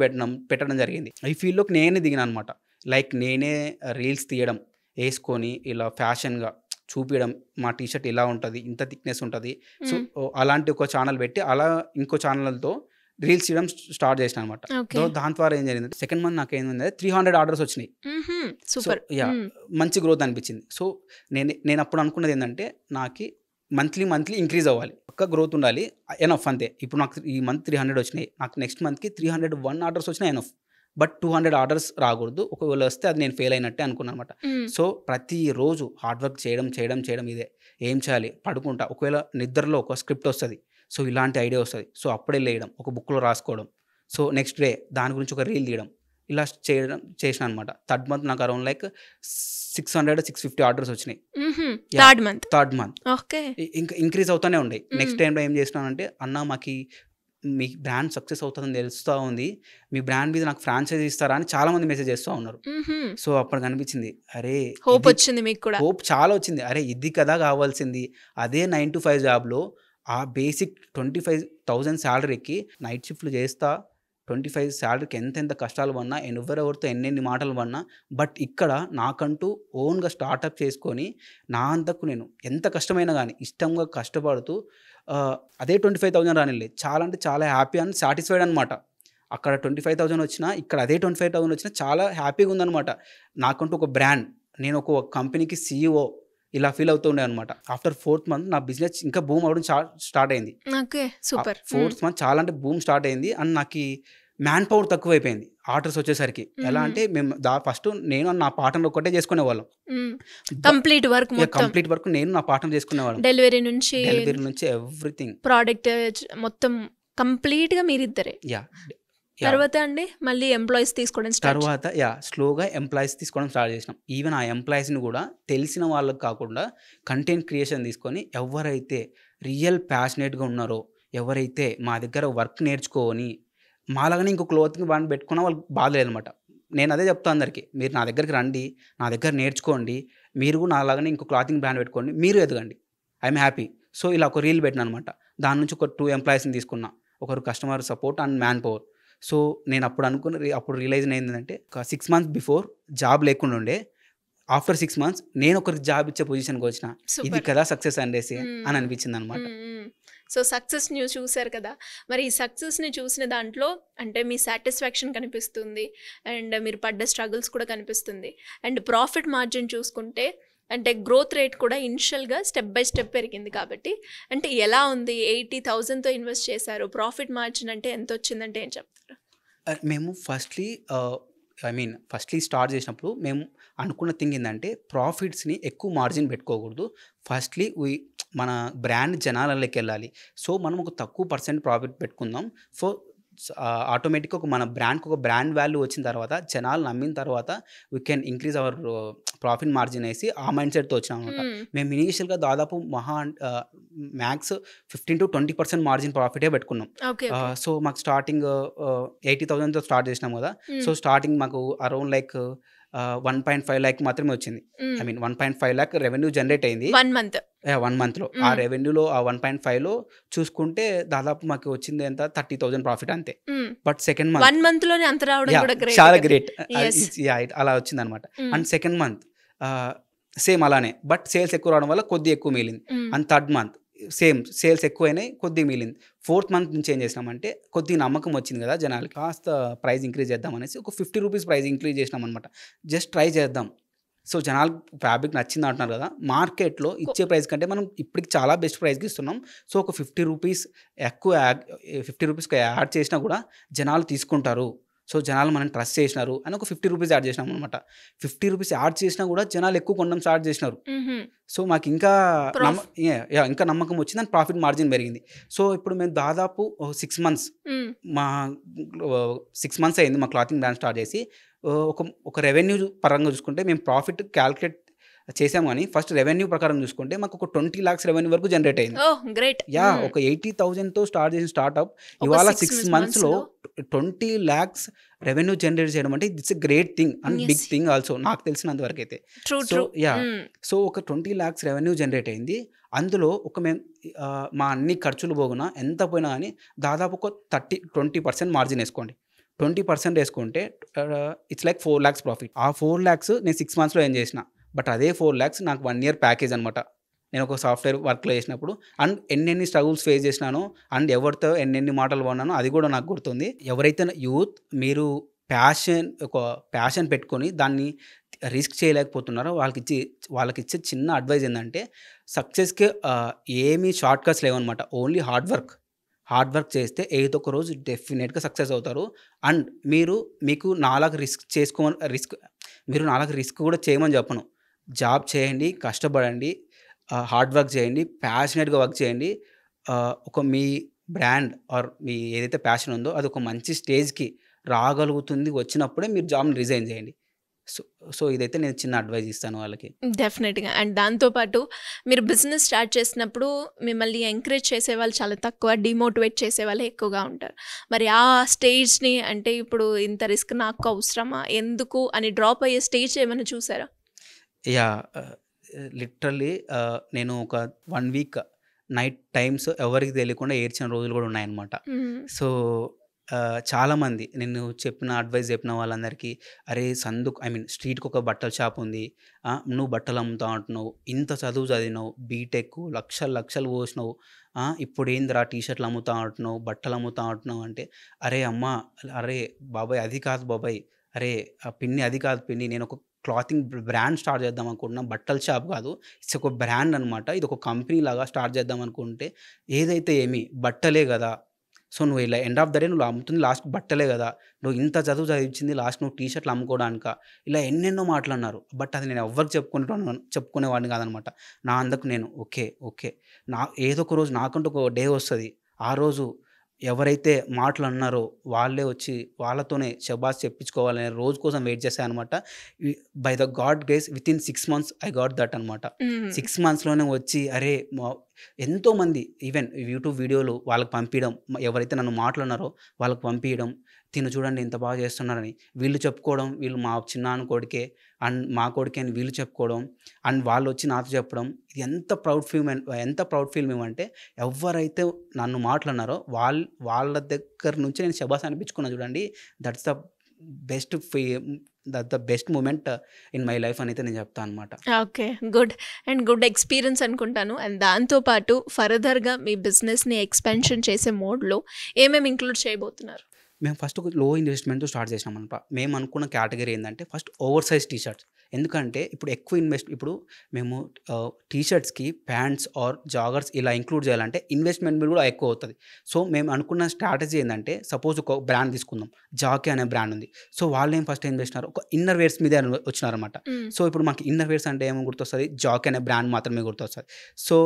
పెట్టడం జరిగింది. ఈ ఫీల్డ్‌లోకి నేనే దిగినానన్నమాట. లైక్ నేనే రీల్స్ తీయడం, ఏసుకొని ఇలా ఫ్యాషన్‌గా చూపియడం. మా టీ షర్ట్ ఇలా ఉంటది. ఇంత థిక్‌నెస్ ఉంటది. సో హ్మ్. అలాంటి ఒక ఛానెల్ పెట్టి అలా ఇంకో ఛానెల్‌తో రీల్స్ తీయడం స్టార్ట్ చేసినా అనమాట. ఓకే. దాని ద్వారా ఏం జరిగిందంటే సెకండ్ మంత్ నాకేందంటే 300 ఆర్డర్స్ వచ్చినాయి. హుహు. So super. హ్మ్. మంచి గ్రోత్ అనిపించింది. సో నేనప్పుడు అనుకున్నది ఏందంటే నాకి మంత్లీ ఇంక్రీజ్ అవ్వాలి. పక్కా గ్రోత్ ఉండాలి. ఎనఫ్ అంతే. ఇప్పుడు నాకు ఈ మంత్ 300 వచ్చినాయి. నాకు నెక్స్ట్ మంత్‌కి 301 ఆర్డర్స్ వచ్చినా ఎనఫ్. బట్ 200 ఆర్డర్స్ రాకూడదు. ఒకవేళ వస్తే అది నేను ఫెయిల్ అయినట్టే అనుకున్నాను అనమాట. సో ప్రతిరోజు హార్డ్ వర్క్ చేయడం ఇదే. ఏం చేయాలి, పడుకుంటా, ఒకవేళ నిద్రలో ఒక స్క్రిప్ట్ వస్తుంది, సో ఇలాంటి ఐడియా వస్తుంది, సో అప్పుడే లేయడం, ఒక బుక్లో రాసుకోవడం, సో నెక్స్ట్ డే దాని గురించి ఒక రీల్ తీయడం, ఇలా చేసిన అనమాట. థర్డ్ మంత్ నాకు అరౌండ్ లైక్ 600-650 ఆర్డర్స్ వచ్చినాయి. థర్డ్ మంత్ ఇంకా ఇంక్రీజ్ అవుతూనే ఉన్నాయి. నెక్స్ట్ టైంలో ఏం చేసినానంటే, అన్న మాకు మీ బ్రాండ్ సక్సెస్ అవుతుందని తెలుస్తూ ఉంది, మీ బ్రాండ్ మీద నాకు ఫ్రాంచైజీ ఇస్తారా అని చాలా మంది మెసేజ్ చేస్తూ ఉన్నారు. సో అప్పుడు కనిపించింది, అరే హోప్ వచ్చింది, మీకు కూడా హోప్ చాలా వచ్చింది. అరే ఇది కదా కావాల్సింది. అదే 9 to 5 జాబ్లో ఆ బేసిక్ 25,000 శాలరీకి నైట్ షిఫ్ట్లు చేస్తా 25 శాలరీకి ఎంత కష్టాలు పడినా, ఎవరెవరితో ఎన్నెన్ని మాటలు పడినా, బట్ ఇక్కడ నాకంటూ ఓన్గా స్టార్టప్ చేసుకొని నా అంతకు నేను ఎంత కష్టమైనా కానీ ఇష్టంగా కష్టపడుతూ అదే 25,000 రానిలే, చాలా అంటే చాలా హ్యాపీ అండ్ సాటిస్ఫైడ్ అనమాట. అక్కడ 25,000 వచ్చినా, ఇక్కడ అదే 25,000 వచ్చినా చాలా హ్యాపీగా ఉందన్నమాట. నాకంటూ ఒక బ్రాండ్, నేను ఒక కంపెనీకి CEO ఇలా ఫీల్ అవుతుండే అనమాట. ఆఫ్టర్ 4th మంత్ నా బిజినెస్ ఇంకా బూమ్ అవ్వడం స్టార్ట్ అయింది. సూపర్. 4th మంత్ చాలా అంటే బూమ్ స్టార్ట్ అయింది. అండ్ నాకు మ్యాన్ పవర్ తక్కువైపోయింది ఆర్డర్స్ వచ్చేసరికి. ఎలా అంటే మేము ఫస్ట్ నేను నా పార్ట్నర్ ఒక్కటే చేసుకునే వాళ్ళం. కంప్లీట్ వర్క్ నేను నా పార్ట్నర్ చేసుకునే వాళ్ళం. డెలివరీ నుంచి ఎవ్రీథింగ్, ప్రోడక్ట్ మొత్తం కంప్లీట్ గా మీరిద్దరే. తర్వాత అండి మళ్ళీ ఎంప్లాయీస్ తీసుకోవడం తర్వాత స్లోగా ఎంప్లాయీస్ తీసుకోవడం స్టార్ట్ చేసినాం. ఈవెన్ ఆ ఎంప్లాయీస్ని కూడా తెలిసిన వాళ్ళకి కాకుండా కంటెంట్ క్రియేషన్ తీసుకొని, ఎవరైతే రియల్ ప్యాషనేట్గా ఉన్నారో, ఎవరైతే మా దగ్గర వర్క్ నేర్చుకొని మాలాగానే ఇంకో క్లోతింగ్ బ్రాండ్ పెట్టుకున్నా వాళ్ళకి బాధలేదనమాట. నేను అదే చెప్తాను అందరికీ, మీరు నా దగ్గరికి రండి, నా దగ్గర నేర్చుకోండి, మీరు కూడా నాలాగానే ఇంకో క్లాతింగ్ బ్రాండ్ పెట్టుకోండి, మీరు ఎదగండి, ఐఎమ్ హ్యాపీ. సో ఇలా ఒక రీల్ పెట్టినా అనమాట. దాని నుంచి ఒక 2 ఎంప్లాయీస్ని తీసుకున్నా, ఒకరు customer support and man power. So నేను అప్పుడు రియలైజ్ అయిందంటే, ఒక 6 months బిఫోర్ జాబ్ లేకుండా ఉండే, ఆఫ్టర్ 6 months నేను ఒకరికి జాబ్ ఇచ్చే పొజిషన్కి వచ్చిన. ఇది కదా సక్సెస్ అనేసి అని అనిపించింది అనమాట. సో సక్సెస్ని చూశారు కదా, మరి ఈ సక్సెస్ని చూసిన దాంట్లో అంటే మీ సాటిస్ఫాక్షన్ కనిపిస్తుంది, అండ్ మీరు పడ్డ స్ట్రగుల్స్ కూడా కనిపిస్తుంది, అండ్ ప్రాఫిట్ మార్జిన్ చూసుకుంటే అంటే గ్రోత్ రేట్ కూడా ఇనిషియల్గా స్టెప్ బై స్టెప్ పెరిగింది. కాబట్టి అంటే ఎలా ఉంది, 80,000తో ఇన్వెస్ట్ చేశారు, ప్రాఫిట్ మార్జిన్ అంటే ఎంత వచ్చిందంటే ఏం చెప్తారు? మేము ఫస్ట్లీ స్టార్ట్ చేసినప్పుడు మేము అనుకున్న థింగ్ ఏంటంటే, ప్రాఫిట్స్ని ఎక్కువ మార్జిన్ పెట్టుకోకూడదు. ఫస్ట్లీ మన బ్రాండ్ జనాలలోకి వెళ్ళాలి. సో మనం ఒక తక్కువ % ప్రాఫిట్ పెట్టుకుందాం. సో ఆటోమేటిక్గా మన బ్రాండ్కి ఒక బ్రాండ్ వాల్యూ వచ్చిన తర్వాత, జనాలు నమ్మిన తర్వాత we can increase hour profit margin వేసి ఆ మైండ్ సెట్తో వచ్చినాం అనమాట. మేము ఇనీషియల్గా దాదాపు మ్యాక్స్ 15-20% మార్జిన్ ప్రాఫిటే పెట్టుకున్నాం. సో మాకు స్టార్టింగ్ 80,000తో స్టార్ట్ చేసినాం కదా. సో స్టార్టింగ్ మాకు అరౌండ్ లైక్ 1.5 lakh మాత్రమే వచ్చింది. 1.5 lakh రెవెన్యూ జనరేట్ అయింది 1 monthలో. ఆ రెవెన్యూలో ఆ 1.5లో చూసుకుంటే దాదాపు మాకు వచ్చింది ఎంత 30,000 ప్రాఫిట్ అంతే. బట్ సెకండ్ మంత్ చాలా గ్రేట్, అలా వచ్చింది అనమాట. అండ్ సెకండ్ మంత్ సేమ్ అలానే, బట్ సేల్స్ ఎక్కువ రావడం వల్ల కొద్ది ఎక్కువ మిగిలింది. And third month same sales ఎక్కువైనాయి, కొద్ది మిగిలింది. 4th month నుంచి ఏం చేసినామంటే, కొద్ది నమ్మకం వచ్చింది కదా జనాలకి, కాస్త ప్రైస్ ఇంక్రీజ్ చేద్దాం అనేసి ఒక 50 rupees ప్రైస్ ఇంక్రీజ్ చేసినాం అనమాట. జస్ట్ ట్రై చేద్దాం. సో జనాలు ఫ్యాబ్రిక్ నచ్చింది అంటున్నారు కదా, మార్కెట్లో ఇచ్చే ప్రైస్ కంటే మనం ఇప్పటికి చాలా బెస్ట్ ప్రైస్కి ఇస్తున్నాం. సో ఒక 50 rupees ఎక్కువ 50 rupeesకి యాడ్ చేసినా కూడా జనాలు తీసుకుంటారు. సో జనాలు మనం ట్రస్ట్ చేసినారు అని ఒక 50 rupees యాడ్ చేసినాం అనమాట. 50 rupees యాడ్ చేసినా కూడా జనాలు ఎక్కువ కొనడం స్టార్ట్ చేసినారు. సో మాకు ఇంకా నమ్మకం వచ్చింది అండ్ ప్రాఫిట్ మార్జిన్ పెరిగింది. సో ఇప్పుడు మేము దాదాపు 6 months మా 6 months అయింది మా క్లాతింగ్ బ్రాండ్ స్టార్ట్ చేసి. ఒక రెవెన్యూ పరంగా చూసుకుంటే మేము ప్రాఫిట్ క్యాల్కులేట్ చేసాము, కానీ ఫస్ట్ రెవెన్యూ ప్రకారం చూసుకుంటే మాకు ఒక 20 lakhs రెవెన్యూ వరకు జనరేట్ అయింది. ఒక 80,000తో స్టార్ట్ చేసిన స్టార్ట్అప్ ఇవాళ 6 monthsలో 20 lakhs రెవెన్యూ జనరేట్ చేయడం అంటే it's a great thing and big thing also, నాకు తెలిసినంత వరకు అయితే. సో ఒక 20 lakhs రెవెన్యూ జనరేట్ అయింది. అందులో మేము మా అన్ని ఖర్చులు పోగునా ఎంత పోయినా కానీ దాదాపు ఒక 20% మార్జిన్ వేసుకోండి. 20% వేసుకుంటే ఇట్స్ లైక్ 4 lakhs ప్రాఫిట్. ఆ 4 lakhs నేను 6 monthsలో ఏం చేసిన, బట్ అదే 4 lakhs నాకు 1 year ప్యాకేజ్ అనమాట. నేను ఒక సాఫ్ట్వేర్ వర్క్లో చేసినప్పుడు అండ్ ఎన్నెన్ని స్ట్రగుల్స్ ఫేస్ చేసినానో అండ్ ఎవరితో ఎన్నెన్ని మాటలు పడినానో అది కూడా నాకు గుర్తుంది. ఎవరైతే యూత్ మీరు ప్యాషన్ పెట్టుకొని దాన్ని రిస్క్ చేయలేకపోతున్నారో వాళ్ళకి ఇచ్చే చిన్న అడ్వైజ్ ఏంటంటే, సక్సెస్కి ఏమీ షార్ట్ కట్స్ లేవన్నమాట, only hard work. Hard work చేస్తే ఏదో ఒక రోజు డెఫినెట్గా సక్సెస్ అవుతారు. అండ్ మీకు నాలాగా మీరు నాలాగా రిస్క్ కూడా చేయమని చెప్పను. జాబ్ చేయండి, కష్టపడండి, హార్డ్ వర్క్ చేయండి, ప్యాషనేట్గా వర్క్ చేయండి. ఒక మీ బ్రాండ్ ఆర్ మీ ఏదైతే ప్యాషన్ ఉందో అది ఒక మంచి స్టేజ్కి రాగలుగుతుంది. వచ్చినప్పుడే మీరు జాబ్ని రిజైన్ చేయండి. సో సో ఇదైతే నేను చిన్న అడ్వైజ్ ఇస్తాను వాళ్ళకి. డెఫినెట్‌గా. అండ్ దాంతో పాటు మీరు బిజినెస్ స్టార్ట్ చేసినప్పుడు మిమ్మల్ని ఎంకరేజ్ చేసేవాళ్ళు చాలా తక్కువ, డీమోటివేట్ చేసేవాళ్ళే ఎక్కువగా ఉంటారు. మరి ఆ స్టేజ్‌ని అంటే ఇప్పుడు ఇంత రిస్క్ నాకు అవసరమా? ఎందుకు అని డ్రాప్ అయ్యే స్టేజ్ ఏమైనా చూసారా? యాహ్! లిటరల్లీ నేను ఒక 1 వీక్ నైట్ టైమ్స్ ఎవరికీ తెలియకుండా ఏడ్చిన రోజులు కూడా ఉన్నాయన్నమాట. హ్మ్. సో, చాలామంది నేను అడ్వైస్ చెప్పిన వాళ్ళందరికీ, "అరే! స్ట్రీట్‌కి ఒక బట్టల షాప్ ఉంది. నువ్వు బట్టలు అమ్ముతా అంటున్నావు. ఇంత చదువు చదివినావు. బీటెక్ లక్షలు లక్షలు పోసినావు. ఇప్పుడేందిరా టీ షర్ట్‌లు అమ్ముతా అంటున్నావు, బట్టలు అమ్ముతా అంటున్నావు" అంటే, "అరే అమ్మా! అరే బాబాయ్ అది కాదు బాబాయ్. అరే పిన్ని అది కాదు పిన్ని. నేను ఒక క్లాతింగ్ బ్రాండ్ స్టార్ట్ చేద్దాం అనుకుంటున్నా. బట్టల షాప్ కాదు. ఇట్స్ ఒక బ్రాండ్ అనమాట. ఇది ఒక కంపెనీ లాగా స్టార్ట్ చేద్దాం అనుకుంటే, ఏదైతే ఏమి బట్టలే కదా! సో, నువ్వు ఇలా ఎండ్ ఆఫ్ ద డే నువ్వు అమ్ముతుంది లాస్ట్ బట్టలే కదా! నువ్వు ఇంత చదువు చదివించింది లాస్ట్ నువ్వు టీ షర్ట్‌లు అమ్ముకోవడానికా?" ఇలా ఎన్నెన్నో మాటలన్నారు. బట్ అది నేను ఎవ్వరికి చెప్పుకునేవాడిని కాదనమాట. నా అందుకు నేను ఓకే. ఓకే. ఏదో ఒక రోజు నాకంటూ ఒక డే వస్తది. ఆ రోజు ఎవరైతే మాటలన్నారో వాళ్ళే వచ్చి వాళ్ళతోనే శబాష్ చెప్పించుకోవాలనే రోజు కోసం వెయిట్ చేశాననమాట. By the God grace within 6 months I got that అనమాట. హ్మ్. 6 మంత్స్‌లోనే వచ్చి అరే! ఎంతోమంది ఈవెన్ యూట్యూబ్ వీడియోలు వాళ్ళకి పంపియడం, ఎవరైతే నన్ను మాటలన్నారో వాళ్ళకి పంపియడం, "తిను చూడండి ఇంత బాగా చేస్తున్నారని." వీళ్ళు చెప్పుకోవడం, వీళ్ళు మా చిన్నాన్న కొడుకే అండ్ మా కొడుకే అని వీళ్ళు చెప్పుకోవడం, అండ్ వాళ్ళొచ్చి నాతో చెప్పడం. ఇది ఎంత ప్రౌడ్ ఫీల్ అంటే ఎవ్వరైతే నన్ను మాటలన్నారో వాళ్ళ దగ్గర నుంచి నేను శబాష్ అనిపించుకున్నా చూడండి. దట్స్ ద బెస్ట్ ఫీ the best moment in my life అనైతే నేను చెప్తా అనమాట. Okay. Good. And good experience అనుకుంటాను. అండ్ దాంతో పాటు ఫర్దర్‌గా మీ బిజినెస్‌ని ఎక్స్‌పాన్షన్ చేసే మోడ్‌లో ఏమేమి ఇంక్లూడ్ చేయబోతున్నారు? మేము ఫస్ట్ ఒక లో ఇన్వెస్ట్‌మెంట్‌తో స్టార్ట్ చేసినామనమాట. మేము అనుకున్న కేటగరీ ఏందంటే first over size T shirts. ఎందుకంటే ఇప్పుడు మేము టీ షర్ట్స్‌కి ప్యాంట్స్ ఆర్ జాగర్స్ ఇలా ఇంక్లూడ్ చేయాలంటే ఇన్వెస్ట్‌మెంట్ కూడా ఎక్కువ అవుతది. సో, మేము అనుకున్న స్ట్రాటజీ ఏందంటే సపోజ్ ఒక బ్రాండ్ తీసుకుందాం. జాకీ అనే బ్రాండ్ ఉంది. సో, ఫస్ట్ ఏం చేసినారు ఒక ఇన్నర్ వేర్స్ మీదే వచ్చినారనమాట. హ్మ్. సో, ఇప్పుడు మనకి ఇన్నర్ వేర్స్ అంటే ఏమి గుర్తొస్తది? జాకీ అనే బ్రాండ్ మాత్రమే గుర్తొస్తది. సో,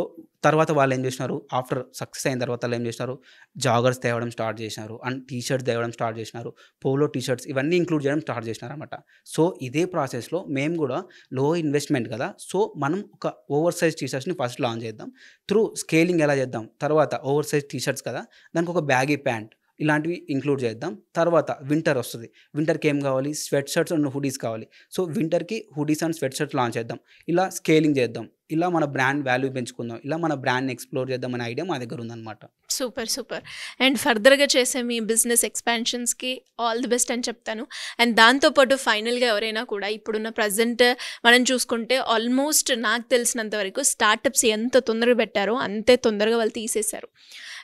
తర్వాత వాళ్ళేం చేసినారు ఆఫ్టర్ సక్సెస్ అయిన తర్వాత వాళ్ళేం చేసినారు జాగర్స్ తేవడం స్టార్ట్ చేసినారు. అండ్ టీ షర్ట్స్ తేవడం స్టార్ట్ చేసినారు. పోలో టీ షర్ట్స్ ఇవన్నీ ఇంక్లూడ్ చేయడం స్టార్ట్ చేసినారనమాట. సో, ఇదే ప్రాసెస్‌లో మేము కూడా లో ఇన్వెస్ట్‌మెంట్ కదా! సో, మనం ఒక ఓవర్ సైజ్ టీ షర్ట్స్‌ని ఫస్ట్ లాంచ్ చేద్దాం. త్రూ స్కేలింగ్ ఎలా చేద్దాం? తర్వాత ఓవర్ సైజ్ టీ షర్ట్స్ కదా! దానికి ఒక బ్యాగీ ప్యాంట్ ఇలాంటివి ఇంక్లూడ్ చేద్దాం. తర్వాత వింటర్ వస్తది. వింటర్‌కి ఏం కావాలి? స్వెట్ షర్ట్స్ అండ్ హుడీస్ కావాలి. సో, వింటర్‌కి hoodies and sweat shirts launch చేద్దాం. ఇలా స్కేలింగ్ చేద్దాం. ఇలా మన బ్రాండ్ వాల్యూ పెంచుకుందాం. ఇలా మన బ్రాండ్‌ని ఎక్స్‌ప్లోర్ చేద్దాం అనే ఐడియా మా దగ్గర ఉందనమాట. సూపర్. సూపర్. అండ్ ఫర్దర్‌గా చేసే మీ బిజినెస్ ఎక్స్‌పాన్షన్స్‌కి ఆల్ ది బెస్ట్ అని చెప్తాను. అండ్ దాంతో పాటు ఫైనల్‌గా ఎవరైనా కూడా ఇప్పుడున్న ప్రెజెంట్ మనం చూసుకుంటే ఆల్మోస్ట్ నాకు తెలిసినంత వరకు స్టార్టప్స్ ఎంత తొందరగా పెట్టారో అంతే తొందరగా వాళ్ళు తీసేశారు.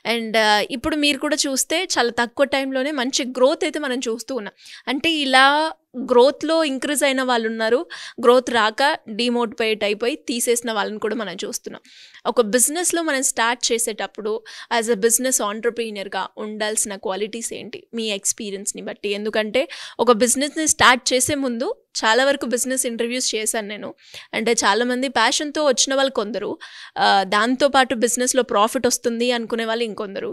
అండ్ ఇప్పుడు మీరు కూడా చూస్తే చాలా తక్కువ టైంలోనే మంచి గ్రోత్ అయితే మనం చూస్తూ ఉన్నాం. అంటే ఇలా గ్రోత్‌లో ఇంక్రీజ్ అయిన వాళ్ళున్నారు. గ్రోత్ రాక డీమోటివేట్ అయిపోయి తీసేసిన వాళ్ళని కూడా మనం చూస్తున్నాం. ఒక బిజినెస్‌లో మనం స్టార్ట్ చేసేటప్పుడు యాజ్ ఎ బిజినెస్ ఆంటర్‌ప్రెన్యూర్‌గా ఉండాల్సిన క్వాలిటీస్ ఏంటి? మీ ఎక్స్‌పీరియన్స్‌ని బట్టి. ఎందుకంటే ఒక బిజినెస్‌ని స్టార్ట్ చేసే ముందు చాలా వరకు బిజినెస్ ఇంటర్వ్యూస్ చేశాను నేను. అంటే చాలామంది ప్యాషన్‌తో వచ్చిన వాళ్ళు కొందరు, దాంతో పాటు బిజినెస్‌లో ప్రాఫిట్ వస్తుంది అనుకునే వాళ్ళు ఇంకొందరు.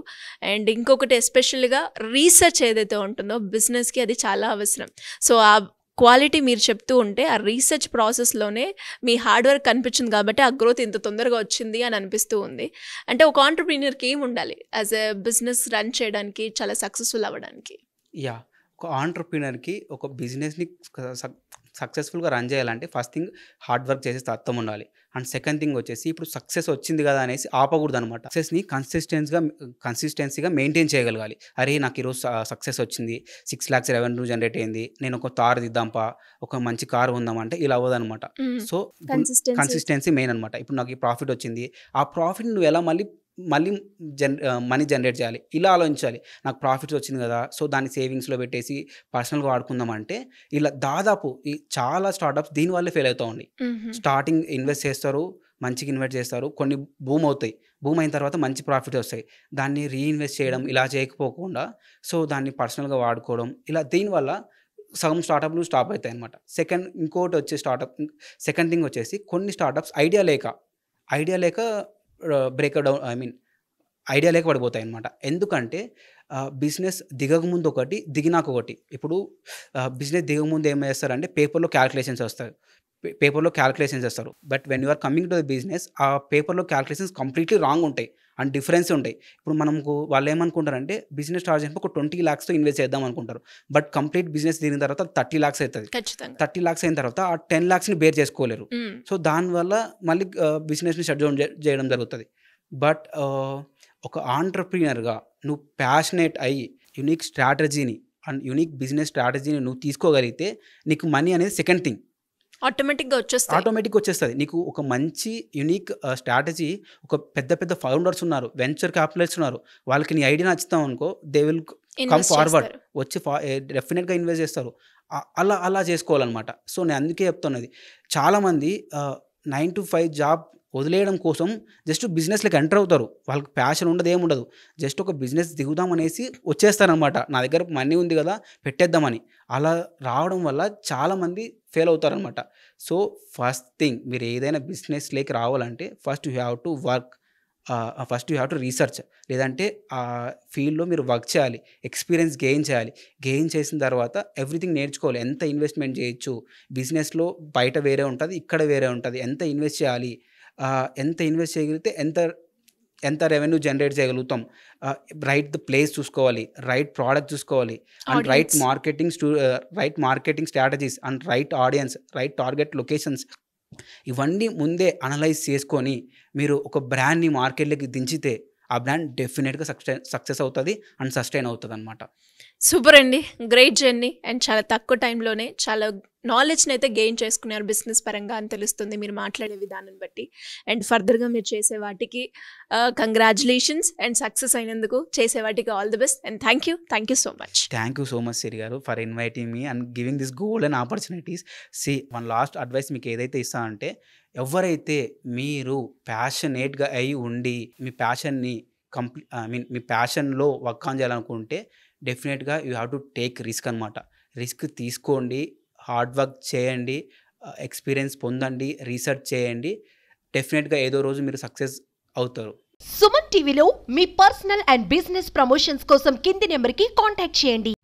అండ్ ఇంకొకటి ఎస్పెషల్‌గా రీసెర్చ్ ఏదైతే ఉంటుందో బిజినెస్‌కి అది చాలా అవసరం. సో, ఆ క్వాలిటీ మీరు చెప్తూ ఉంటే ఆ రీసెర్చ్ ప్రాసెస్‌లోనే మీ హార్డ్ వర్క్ కనిపించింది కాబట్టి ఆ గ్రోత్ ఇంత తొందరగా వచ్చింది అని అనిపిస్తూ ఉంది. అంటే ఒక ఆంటర్‌ప్రెన్యూర్‌కి ఏముండాలి యాజ్ ఎ బిజినెస్ రన్ చేయడానికి, చాలా సక్సెస్‌ఫుల్ అవ్వడానికి? యాహ్! ఒక ఆంటర్‌ప్రెన్యూర్‌కి ఒక బిజినెస్‌ని సక్సెస్‌ఫుల్‌గా రన్ చేయాలంటే ఫస్ట్ థింగ్ హార్డ్ వర్క్ చేసే తత్వం ఉండాలి. అండ్ సెకండ్ థింగ్ వచ్చేసి ఇప్పుడు సక్సెస్ వచ్చింది కదా అనేసి ఆపకూడదనమాట. సక్సెస్‌ని కన్సిస్టెన్సీగా మెయింటైన్ చేయగలగాలి. అరే! నాకు ఈరోజు సక్సెస్ వచ్చింది. 6,00,000 రెవెన్యూ జనరేట్ అయింది. నేను ఒక కార్ తీద్దాంపా, ఒక మంచి కార్ కొందాం అంటే ఇలా అవ్వదనమాట. హ్మ్. సో, కన్సిస్టెన్సీ మెయిన్ అనమాట. ఇప్పుడు నాకు ఈ ప్రాఫిట్ వచ్చింది. ఆ ప్రాఫిట్‌ని నువ్వు ఎలా మళ్ళీ మనీ జనరేట్ చేయాలి. ఇలా ఆలోచించాలి. నాకు ప్రాఫిట్స్ వచ్చింది కదా! సో, దాన్ని సేవింగ్స్‌లో పెట్టేసి పర్సనల్‌గా వాడుకుందాం అంటే ఇలా దాదాపు ఈ చాలా స్టార్టప్స్ దీనివల్లే ఫెయిల్ అవుతా ఉన్నాయి. హుహు. స్టార్టింగ్ ఇన్వెస్ట్ చేస్తారు. మంచిగా ఇన్వెస్ట్ చేస్తారు, కొన్ని బూమ్ అవుతాయి, బూమ్ అయిన తర్వాత మంచి ప్రాఫిట్ వస్తాయి, దాన్ని రీఇన్వెస్ట్ చేయడం ఇలా చేయకపోకుండా సో దాన్ని పర్సనల్గా వాడుకోవడం, ఇలా దీనివల్ల సగం స్టార్టప్లు స్టాప్ అవుతాయి అనమాట. ఇంకోటి వచ్చే సెకండ్ థింగ్ వచ్చేసి కొన్ని స్టార్టప్స్ ఐడియా లేక బ్రేక్ డౌన్, ఐడియా లేక పడిపోతాయి అనమాట. ఎందుకంటే బిజినెస్ దిగకముందు ఒకటి, దిగినాక ఒకటి. ఇప్పుడు బిజినెస్ దిగకముందు ఏం చేస్తారంటే పేపర్లో క్యాలిక్యులేషన్స్ వస్తారు. But when you are coming to the business, ఆ పేపర్లో క్యాలిక్యులేషన్స్ కంప్లీట్లీ రాంగ్ ఉంటాయి అండ్ డిఫరెన్స్ ఉంటాయి. ఇప్పుడు వాళ్ళు ఏమనుకుంటారంటే బిజినెస్ స్టార్ట్ చేసినప్పుడు ఒక 20 lakhsతో ఇన్వెస్ట్ చేద్దాం అనుకుంటారు. బట్ కంప్లీట్ బిజినెస్ దిగిన తర్వాత 30 lakhs అవుతుంది. 30 lakhs అయిన తర్వాత ఆ 10 lakhsని బేర్ చేసుకోలేరు. సో దానివల్ల మళ్ళీ బిజినెస్ని షట్ డౌన్ చేయడం జరుగుతుంది. బట్ ఒక ఆంటర్ప్రీనర్గా నువ్వు ప్యాషనేట్ అయ్యి యూనిక్ బిజినెస్ స్ట్రాటజీని నువ్వు తీసుకోగలిగితే నీకు మనీ అనేది సెకండ్ థింగ్ ఆటోమేటిక్గా వచ్చేస్తుంది. నీకు ఒక మంచి యూనిక్ స్ట్రాటజీ, ఒక పెద్ద ఫౌండర్స్ ఉన్నారు, వెంచర్ క్యాపిటలిస్ట్ ఉన్నారు, వాళ్ళకి నీ ఐడియా నచ్చుతావు అనుకో, దే విల్ కమ్ ఫార్వర్డ్, వచ్చి డెఫినెట్గా ఇన్వెస్ట్ చేస్తారు. అలా చేసుకోవాలన్నమాట. సో నేను అందుకే చెప్తున్నది, చాలామంది 9 to 5 జాబ్ వదిలేయడం కోసం జస్ట్ బిజినెస్లోకి ఎంటర్ అవుతారు. వాళ్ళకి ప్యాషన్ ఉండదు, ఏముండదు, జస్ట్ ఒక బిజినెస్ దిగుదామనేసి వచ్చేస్తారనమాట. నా దగ్గర మనీ ఉంది కదా పెట్టేద్దామని. అలా రావడం వల్ల చాలామంది ఫెయిల్ అవుతారనమాట. సో ఫస్ట్ థింగ్, మీరు ఏదైనా బిజినెస్లోకి రావాలంటే first you have to research, లేదంటే ఆ ఫీల్డ్లో మీరు వర్క్ చేయాలి, ఎక్స్పీరియన్స్ గెయిన్ చేసిన తర్వాత ఎవ్రీథింగ్ నేర్చుకోవాలి. ఎంత ఇన్వెస్ట్మెంట్ చేయొచ్చు బిజినెస్లో, బయట వేరే ఉంటుంది, ఇక్కడ వేరే ఉంటుంది, ఎంత ఇన్వెస్ట్ చేయాలి, ఎంత ఇన్వెస్ట్ చేయగలిగితే ఎంత రెవెన్యూ జనరేట్ చేయగలుగుతాం, రైట్ ద ప్లేస్ చూసుకోవాలి, రైట్ ప్రోడక్ట్ చూసుకోవాలి, and right marketing strategies, and right audience, right target locations, ఇవన్నీ ముందే అనలైజ్ చేసుకొని మీరు ఒక బ్రాండ్ని మార్కెట్లోకి దించితే ఆ బ్రాండ్ డెఫినెట్గా సక్సెస్ అవుతుంది అండ్ సస్టైన్ అవుతుంది అనమాట. సూపర్ అండి, గ్రేట్ జర్నీ అండ్ చాలా తక్కువ టైంలోనే చాలా నాలెడ్జ్ని అయితే గెయిన్ చేసుకున్నారు బిజినెస్ పరంగా అని తెలుస్తుంది మీరు మాట్లాడే విధానం బట్టి. అండ్ ఫర్దర్గా మీరు చేసే వాటికి కంగ్రాచులేషన్స్, అండ్ సక్సెస్ అయినందుకు చేసే వాటికి all the best, and thank you so much. Thank you so much Siri garu for inviting me and giving this golden opportunities. One last advice మీకు ఏదైతే ఇస్తానంటే, ఎవరైతే మీరు ప్యాషనేట్గా అయి ఉండి మీ ప్యాషన్ని మీ ప్యాషన్లో వర్క్ ఆన్ చేయాలనుకుంటే డెఫినెట్గా you have to take risk అనమాట. రిస్క్ తీసుకోండి, హార్డ్ వర్క్ చేయండి, ఎక్స్పీరియన్స్ పొందండి, రీసెర్చ్ చేయండి, డెఫినెట్గా ఏదో రోజు మీరు సక్సెస్ అవుతారు. సుమన్ టీవీలో మీ పర్సనల్ అండ్ బిజినెస్ ప్రమోషన్స్ కోసం కింది నెంబర్కి కాంటాక్ట్ చేయండి.